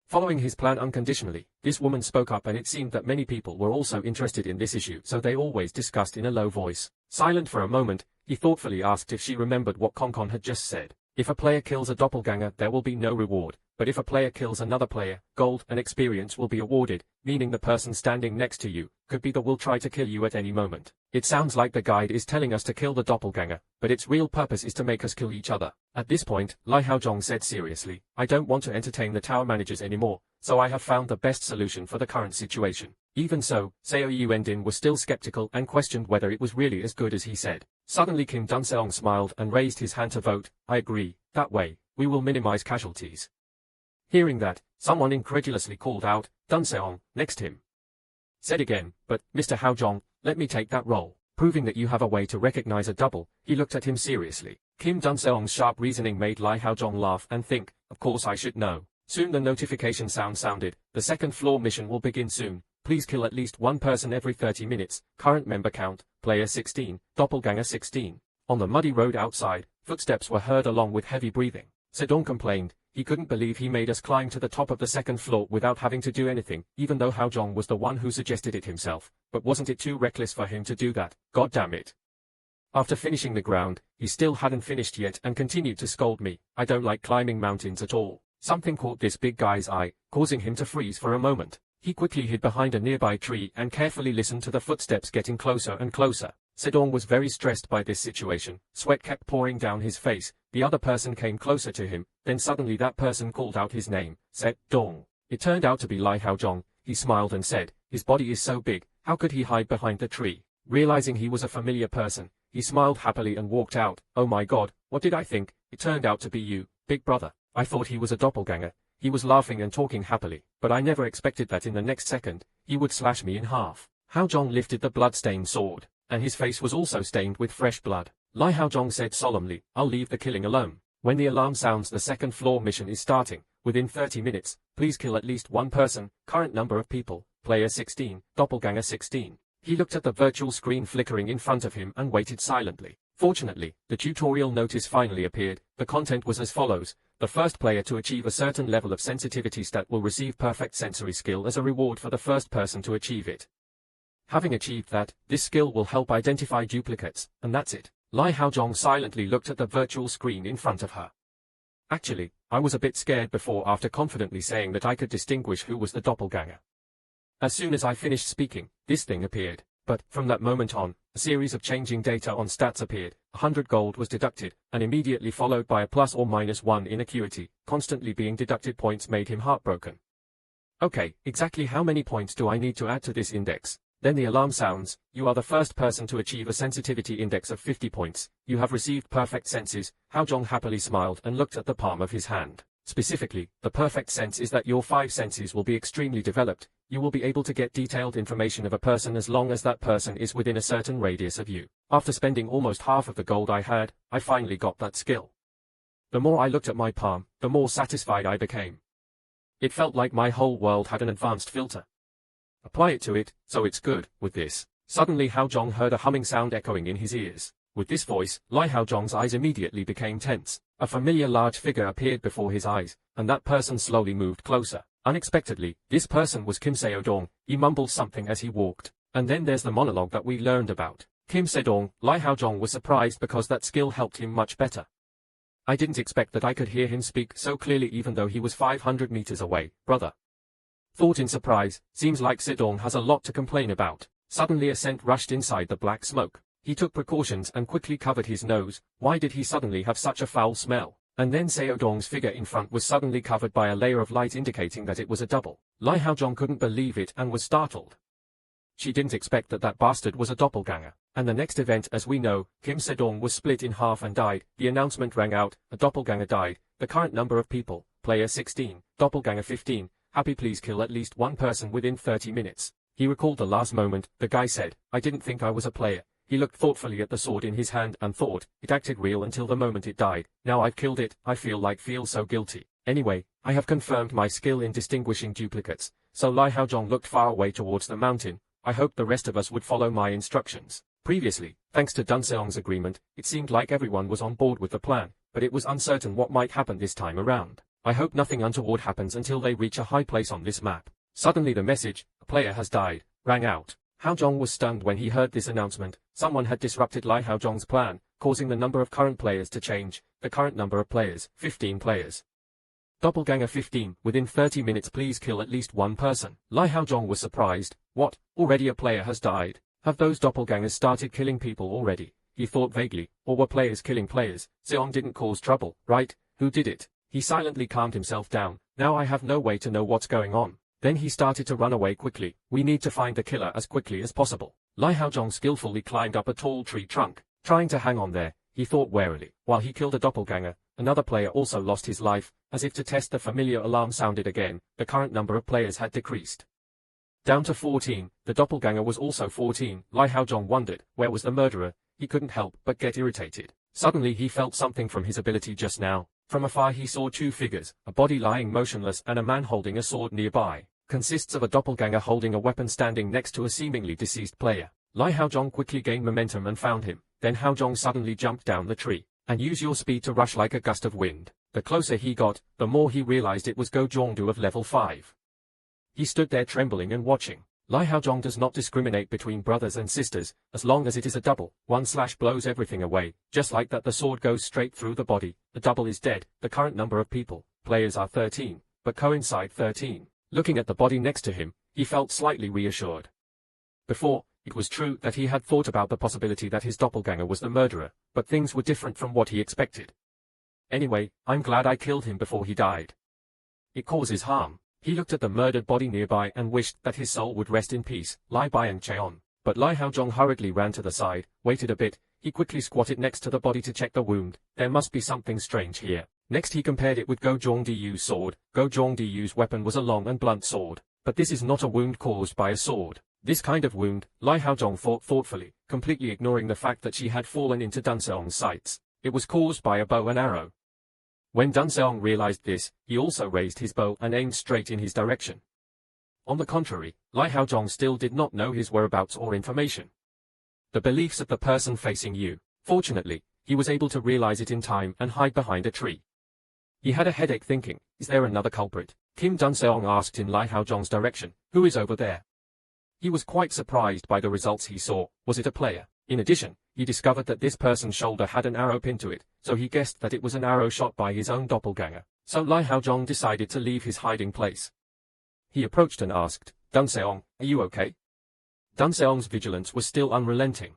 Following his plan unconditionally, this woman spoke up and it seemed that many people were also interested in this issue, so they always discussed in a low voice. Silent for a moment, he thoughtfully asked if she remembered what Konkon had just said. If a player kills a doppelganger, there will be no reward. But if a player kills another player, gold and experience will be awarded, meaning the person standing next to you could be the will try to kill you at any moment. It sounds like the guide is telling us to kill the doppelganger, but its real purpose is to make us kill each other. At this point, Lai Haozhong said seriously, I don't want to entertain the tower managers anymore, so I have found the best solution for the current situation. Even so, Seo Yuendin was still skeptical and questioned whether it was really as good as he said. Suddenly Kim Dunseong smiled and raised his hand to vote. I agree, that way, we will minimize casualties. Hearing that, someone incredulously called out, Dunseong, next him. Said again, but, Mr. Haozhong, let me take that role. Proving that you have a way to recognize a double, he looked at him seriously. Kim Dunseong's sharp reasoning made Lai Haozhong laugh and think, of course I should know. Soon the notification sound sounded. The second floor mission will begin soon. Please kill at least one person every 30 minutes. Current member count, player 16, doppelganger 16. On the muddy road outside, footsteps were heard along with heavy breathing. Sedong complained. He couldn't believe he made us climb to the top of the second floor without having to do anything, even though Haozhong was the one who suggested it himself. But wasn't it too reckless for him to do that? God damn it. After finishing the ground, he still hadn't finished yet and continued to scold me. I don't like climbing mountains at all. Something caught this big guy's eye, causing him to freeze for a moment. He quickly hid behind a nearby tree and carefully listened to the footsteps getting closer and closer. Sedong was very stressed by this situation. Sweat kept pouring down his face. The other person came closer to him, then suddenly that person called out his name, Sedong. It turned out to be Lai Haozhong. He smiled and said, his body is so big, how could he hide behind the tree? Realizing he was a familiar person, he smiled happily and walked out. Oh my god, what did I think? It turned out to be you, big brother. I thought he was a doppelganger. He was laughing and talking happily, but I never expected that in the next second, he would slash me in half. Haozhong lifted the blood-stained sword, and his face was also stained with fresh blood. Lai Haozhong said solemnly, I'll leave the killing alone. When the alarm sounds, the second floor mission is starting. Within 30 minutes, please kill at least one person. Current number of people, player 16, doppelganger 16. He looked at the virtual screen flickering in front of him and waited silently. Fortunately, the tutorial notice finally appeared. The content was as follows. The first player to achieve a certain level of sensitivity stat will receive perfect sensory skill as a reward for the first person to achieve it. Having achieved that, this skill will help identify duplicates, and that's it. Lai Haojong silently looked at the virtual screen in front of her. Actually, I was a bit scared before after confidently saying that I could distinguish who was the doppelganger. As soon as I finished speaking, this thing appeared. But, from that moment on, a series of changing data on stats appeared. 100 gold was deducted, and immediately followed by a plus or minus 1 in acuity. Constantly being deducted points made him heartbroken. Okay, exactly how many points do I need to add to this index? Then the alarm sounds. You are the first person to achieve a sensitivity index of 50 points. You have received perfect senses. Haojong happily smiled and looked at the palm of his hand. Specifically, the perfect sense is that your 5 senses will be extremely developed. You will be able to get detailed information of a person as long as that person is within a certain radius of you. After spending almost half of the gold I had, I finally got that skill. The more I looked at my palm, the more satisfied I became. It felt like my whole world had an advanced filter. Apply it to it, so it's good. With this, suddenly Haojong heard a humming sound echoing in his ears. With this voice, Lai Haojong's eyes immediately became tense. A familiar large figure appeared before his eyes, and that person slowly moved closer. Unexpectedly, this person was Kim Seodong. He mumbled something as he walked. And then there's the monologue that we learned about. Kim Seodong. Lai Haojong was surprised because that skill helped him much better. I didn't expect that I could hear him speak so clearly even though he was 500 meters away. Brother. Thought in surprise, seems like Seodong has a lot to complain about. Suddenly a scent rushed inside the black smoke. He took precautions and quickly covered his nose. Why did he suddenly have such a foul smell? And then Seodong's figure in front was suddenly covered by a layer of light indicating that it was a double. Lai Haojong couldn't believe it and was startled. She didn't expect that bastard was a doppelganger. And the next event, as we know, Kim Seodong was split in half and died. The announcement rang out, a doppelganger died. The current number of people, player 16, doppelganger 15. Happy, please kill at least one person within 30 minutes. He recalled the last moment. The guy said, I didn't think I was a player. He looked thoughtfully at the sword in his hand and thought, it acted real until the moment it died. Now I've killed it, I feel so guilty. Anyway, I have confirmed my skill in distinguishing duplicates. So Lai Haojong looked far away towards the mountain. I hoped the rest of us would follow my instructions. Previously, thanks to Dun Seong's agreement, it seemed like everyone was on board with the plan, but it was uncertain what might happen this time around. I hope nothing untoward happens until they reach a high place on this map. Suddenly the message, a player has died, rang out. Haojong was stunned when he heard this announcement. Someone had disrupted Lai Haojong's plan, causing the number of current players to change. The current number of players, 15 players. Doppelganger 15, within 30 minutes please kill at least one person. Lai Haojong was surprised. What, already a player has died? Have those doppelgangers started killing people already? He thought vaguely, or were players killing players? Seong didn't cause trouble, right? Who did it? He silently calmed himself down. Now I have no way to know what's going on. Then he started to run away quickly. We need to find the killer as quickly as possible. Lai Haojong skillfully climbed up a tall tree trunk, trying to hang on there. He thought warily. While he killed a doppelganger, another player also lost his life. As if to test, the familiar alarm sounded again. The current number of players had decreased down to 14. The doppelganger was also 14. Lai Haojong wondered, where was the murderer? He couldn't help but get irritated. Suddenly he felt something from his ability just now. From afar he saw two figures, a body lying motionless and a man holding a sword nearby. Consists of a doppelganger holding a weapon standing next to a seemingly deceased player. Lai Haojong quickly gained momentum and found him. Then Haojong suddenly jumped down the tree. And use your speed to rush like a gust of wind. The closer he got, the more he realized it was Go Jongdu of level 5. He stood there trembling and watching. Lai Haojong does not discriminate between brothers and sisters, as long as it is a double. One slash blows everything away. Just like that, the sword goes straight through the body. The double is dead. The current number of people, players, are 13, but coincide 13. Looking at the body next to him, he felt slightly reassured. Before, it was true that he had thought about the possibility that his doppelganger was the murderer, but things were different from what he expected. Anyway, I'm glad I killed him before he died. It causes harm. He looked at the murdered body nearby and wished that his soul would rest in peace. Lai Bai and Cheon. But Lai Haojong hurriedly ran to the side, waited a bit. He quickly squatted next to the body to check the wound. There must be something strange here. Next he compared it with Go Jongdu's sword. Go Jongdu's weapon was a long and blunt sword. But this is not a wound caused by a sword. This kind of wound, Lai Haojong thought thoughtfully, completely ignoring the fact that she had fallen into Dun Seong's sights. It was caused by a bow and arrow. When Dun Seong realized this, he also raised his bow and aimed straight in his direction. On the contrary, Lai Haojong still did not know his whereabouts or information. The beliefs of the person facing you. Fortunately, he was able to realize it in time and hide behind a tree. He had a headache thinking, is there another culprit? Kim Dun Seong asked in Lai Haojong's direction, who is over there? He was quite surprised by the results he saw. Was it a player? In addition, he discovered that this person's shoulder had an arrow pinned to it, so he guessed that it was an arrow shot by his own doppelganger. So Lai Haojong decided to leave his hiding place. He approached and asked, Dun Seong, are you okay? Dun Seong's vigilance was still unrelenting.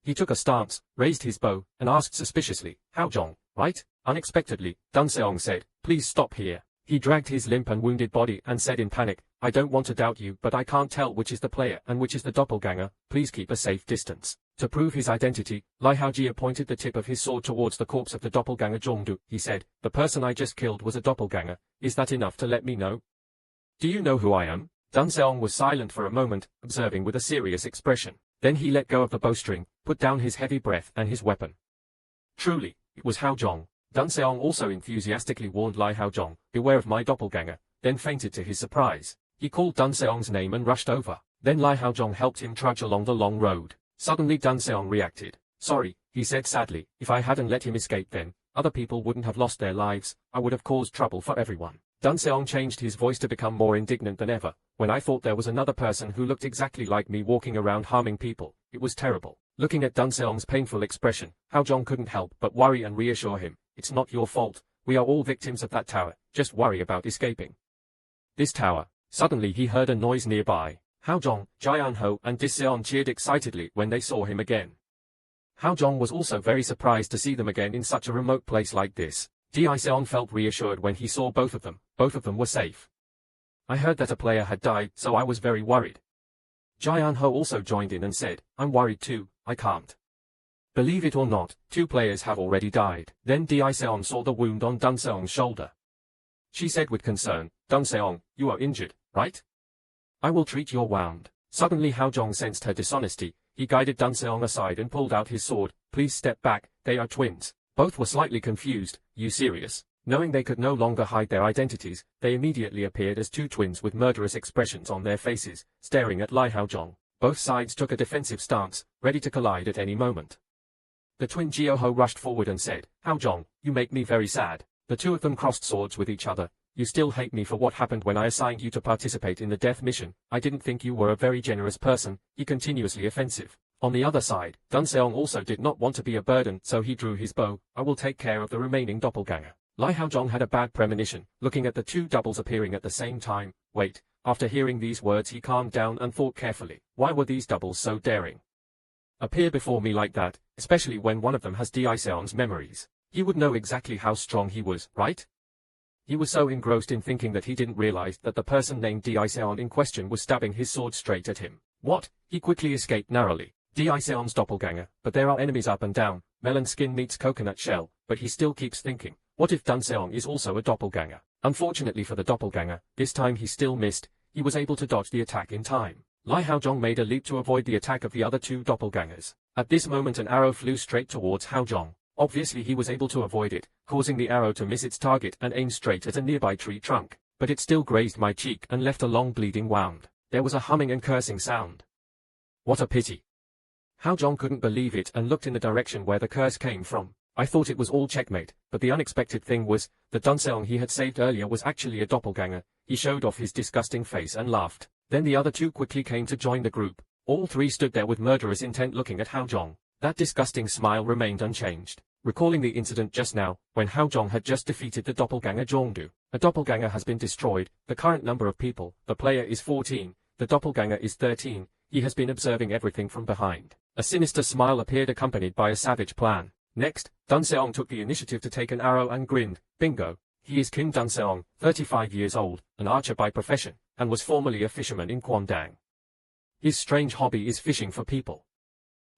He took a stance, raised his bow, and asked suspiciously, Haojong, right? Unexpectedly, Dun Seong said, please stop here. He dragged his limp and wounded body and said in panic, I don't want to doubt you, but I can't tell which is the player and which is the doppelganger. Please keep a safe distance. To prove his identity, Lai Haojia pointed the tip of his sword towards the corpse of the doppelganger Zhongdu. He said, the person I just killed was a doppelganger. Is that enough to let me know? Do you know who I am? Dun Seong was silent for a moment, observing with a serious expression. Then he let go of the bowstring, put down his heavy breath and his weapon. Truly, it was Haojong. Dun Seong also enthusiastically warned Lai Haojong, beware of my doppelganger, then fainted to his surprise. He called Dun Seong's name and rushed over. Then Lai Haojong helped him trudge along the long road. Suddenly Dun Seong reacted. Sorry, he said sadly, if I hadn't let him escape then, other people wouldn't have lost their lives, I would have caused trouble for everyone. Dun Seong changed his voice to become more indignant than ever. When I thought there was another person who looked exactly like me walking around harming people, it was terrible. Looking at Dun Seong's painful expression, Haojong couldn't help but worry and reassure him. It's not your fault. We are all victims of that tower. Just worry about escaping. This tower. Suddenly he heard a noise nearby. Haojong, Jianho and Diseon cheered excitedly when they saw him again. Haojong was also very surprised to see them again in such a remote place like this. Diseon felt reassured when he saw both of them. Both of them were safe. I heard that a player had died, so I was very worried. Jianho also joined in and said, I'm worried too, I can't. Believe it or not, 2 players have already died. Then Diseon saw the wound on Dun Seong's shoulder. She said with concern, Dun Seong, you are injured, right? I will treat your wound. Suddenly Haojong sensed her dishonesty. He guided Dun Seong aside and pulled out his sword. Please step back, they are twins. Both were slightly confused. You serious? Knowing they could no longer hide their identities, they immediately appeared as 2 twins with murderous expressions on their faces, staring at Lai Haojong. Both sides took a defensive stance, ready to collide at any moment. The twin Jiaoho rushed forward and said, Haojong, you make me very sad. The 2 of them crossed swords with each other. You still hate me for what happened when I assigned you to participate in the death mission. I didn't think you were a very generous person. He continuously offensive. On the other side, Dun Seong also did not want to be a burden, so he drew his bow. I will take care of the remaining doppelganger. Lai Haojong had a bad premonition, looking at the 2 doubles appearing at the same time. Wait, after hearing these words he calmed down and thought carefully. Why were these doubles so daring? Appear before me like that, especially when one of them has Diseon's memories. He would know exactly how strong he was, right? He was so engrossed in thinking that he didn't realize that the person named Diseon in question was stabbing his sword straight at him. What? He quickly escaped narrowly. Diseon's doppelganger, but there are enemies up and down. Melon skin meets coconut shell, but he still keeps thinking. What if Dun Seong is also a doppelganger? Unfortunately for the doppelganger, this time he still missed. He was able to dodge the attack in time. Lai Haojong made a leap to avoid the attack of the other 2 doppelgangers. At this moment an arrow flew straight towards Haojong. Obviously he was able to avoid it, causing the arrow to miss its target and aim straight at a nearby tree trunk. But it still grazed my cheek and left a long bleeding wound. There was a humming and cursing sound. What a pity. Haojong couldn't believe it and looked in the direction where the curse came from. I thought it was all checkmate, but the unexpected thing was, the Dun Seong he had saved earlier was actually a doppelganger. He showed off his disgusting face and laughed. Then the other 2 quickly came to join the group. All 3 stood there with murderous intent looking at Haojong. That disgusting smile remained unchanged. Recalling the incident just now, when Haojong had just defeated the doppelganger Zhongdu. A doppelganger has been destroyed. The current number of people, the player is 14, the doppelganger is 13. He has been observing everything from behind. A sinister smile appeared accompanied by a savage plan. Next, Dun Seong took the initiative to take an arrow and grinned. Bingo. He is Kim Dun Seong, 35 years old, an archer by profession, and was formerly a fisherman in Kwandang. His strange hobby is fishing for people.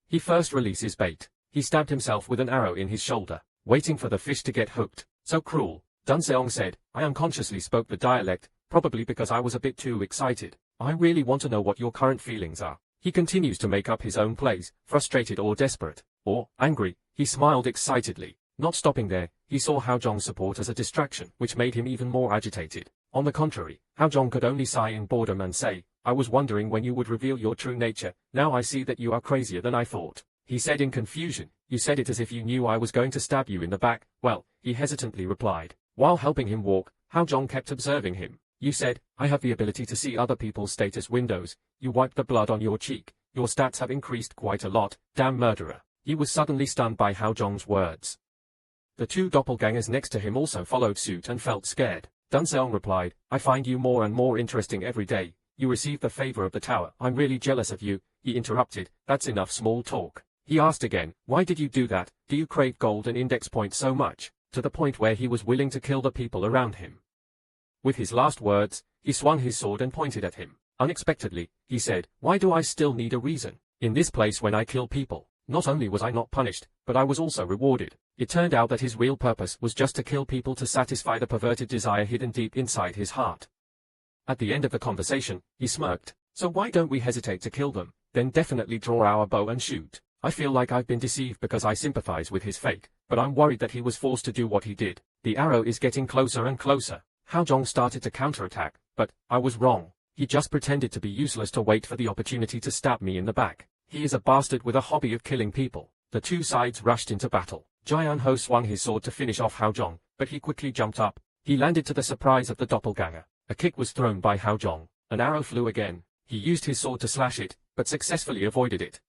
He first releases bait. He stabbed himself with an arrow in his shoulder, waiting for the fish to get hooked. So cruel. Dun Seong said, I unconsciously spoke the dialect, probably because I was a bit too excited. I really want to know what your current feelings are. He continues to make up his own plays, frustrated or desperate, or angry. He smiled excitedly. Not stopping there, he saw Hao Zhong's support as a distraction, which made him even more agitated. On the contrary, Hao Zhong could only sigh in boredom and say, "I was wondering when you would reveal your true nature. Now I see that you are crazier than I thought." He said in confusion, "You said it as if you knew I was going to stab you in the back." "Well," he hesitantly replied. While helping him walk, Hao Zhong kept observing him. "You said, I have the ability to see other people's status windows. You wiped the blood on your cheek. Your stats have increased quite a lot. Damn murderer." He was suddenly stunned by Hao Zhong's words. The two doppelgangers next to him also followed suit and felt scared. Dun Seong replied, "I find you more and more interesting every day. You received the favor of the tower. I'm really jealous of you." He interrupted, "That's enough small talk." He asked again, "Why did you do that? Do you crave gold and index points so much?" To the point where he was willing to kill the people around him. With his last words, he swung his sword and pointed at him. Unexpectedly, he said, "Why do I still need a reason? In this place when I kill people, not only was I not punished, but I was also rewarded." It turned out that his real purpose was just to kill people to satisfy the perverted desire hidden deep inside his heart. At the end of the conversation, he smirked. "So why don't we hesitate to kill them? Then definitely draw our bow and shoot. I feel like I've been deceived because I sympathize with his fate, but I'm worried that he was forced to do what he did. The arrow is getting closer and closer." Hao Zhong started to counterattack, but I was wrong. He just pretended to be useless to wait for the opportunity to stab me in the back. He is a bastard with a hobby of killing people. The two sides rushed into battle. Jian Ho swung his sword to finish off Hao Zhong, but he quickly jumped up. He landed to the surprise of the doppelganger. A kick was thrown by Hao Zhong. An arrow flew again. He used his sword to slash it, but successfully avoided it.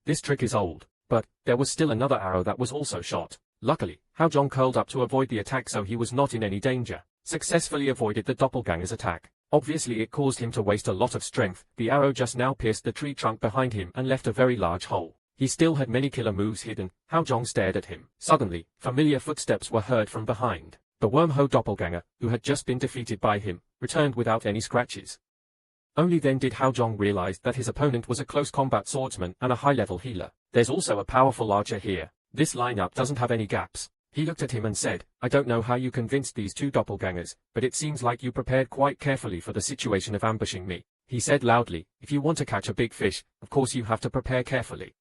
This trick is old, but there was still another arrow that was also shot. Luckily, Hao Zhong curled up to avoid the attack, so he was not in any danger. Successfully avoided the doppelganger's attack. Obviously it caused him to waste a lot of strength. The arrow just now pierced the tree trunk behind him and left a very large hole. He still had many killer moves hidden. Hao Zhong stared at him. Suddenly, familiar footsteps were heard from behind. The Wormho doppelganger, who had just been defeated by him, returned without any scratches. Only then did Hao Zhong realize that his opponent was a close combat swordsman and a high-level healer. "There's also a powerful archer here. This lineup doesn't have any gaps." He looked at him and said, "I don't know how you convinced these two doppelgangers, but it seems like you prepared quite carefully for the situation of ambushing me." He said loudly, "If you want to catch a big fish, of course you have to prepare carefully.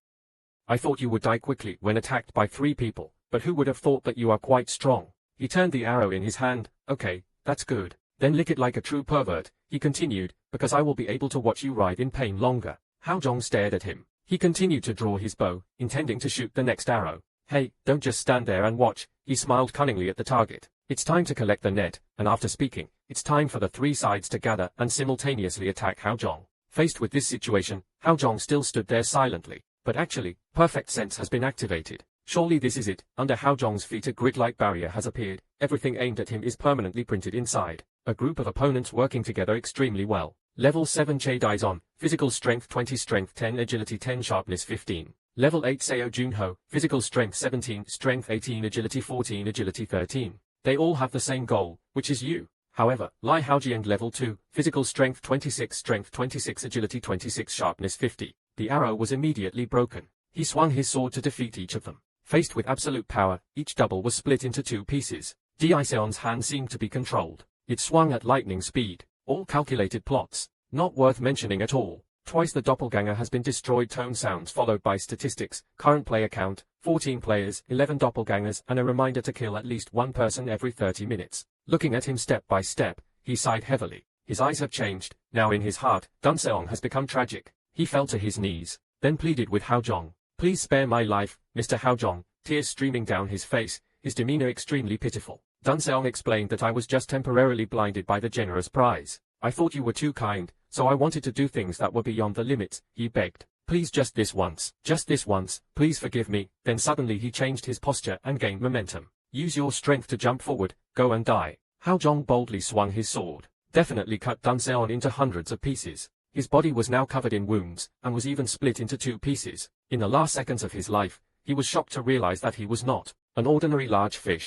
I thought you would die quickly when attacked by 3 people, but who would have thought that you are quite strong?" He turned the arrow in his hand. "Okay, that's good. Then lick it like a true pervert," he continued, "because I will be able to watch you writhe in pain longer." Hao Zhong stared at him. He continued to draw his bow, intending to shoot the next arrow. "Hey, don't just stand there and watch." He smiled cunningly at the target. "It's time to collect the net," and after speaking, it's time for the 3 sides to gather and simultaneously attack Hao Zhong. Faced with this situation, Hao Zhong still stood there silently. But actually, perfect sense has been activated. Surely this is it. Under Hao Zhong's feet a grid-like barrier has appeared. Everything aimed at him is permanently printed inside. A group of opponents working together extremely well. Level 7 Che Daizon, Physical Strength 20, Strength 10, Agility 10, Sharpness 15. Level 8 Seo Junho, Physical Strength 17, Strength 18, Agility 14, Agility 13. They all have the same goal, which is you. However, Lai Haojiang Level 2, Physical Strength 26, Strength 26, Agility 26, Sharpness 50. The arrow was immediately broken. He swung his sword to defeat each of them. Faced with absolute power, each double was split into 2 pieces. Diseon's hand seemed to be controlled. It swung at lightning speed. All calculated plots. Not worth mentioning at all. Twice the doppelganger has been destroyed. Tone sounds followed by statistics. Current player count, 14 players, 11 doppelgangers, and a reminder to kill at least 1 person every 30 minutes. Looking at him step by step, he sighed heavily. His eyes have changed. Now in his heart, Dun Seong has become tragic. He fell to his knees, then pleaded with Hao Zhong. "Please spare my life, Mr. Hao Zhong," tears streaming down his face, his demeanor extremely pitiful. Dun Seong explained that I was just temporarily blinded by the generous prize. "I thought you were too kind, so I wanted to do things that were beyond the limits," he begged. "Please just this once, please forgive me." Then suddenly he changed his posture and gained momentum. "Use your strength to jump forward, go and die." Hao Zhong boldly swung his sword, definitely cut Dun Seong into hundreds of pieces. His body was now covered in wounds, and was even split into 2 pieces. In the last seconds of his life, he was shocked to realize that he was not an ordinary large fish,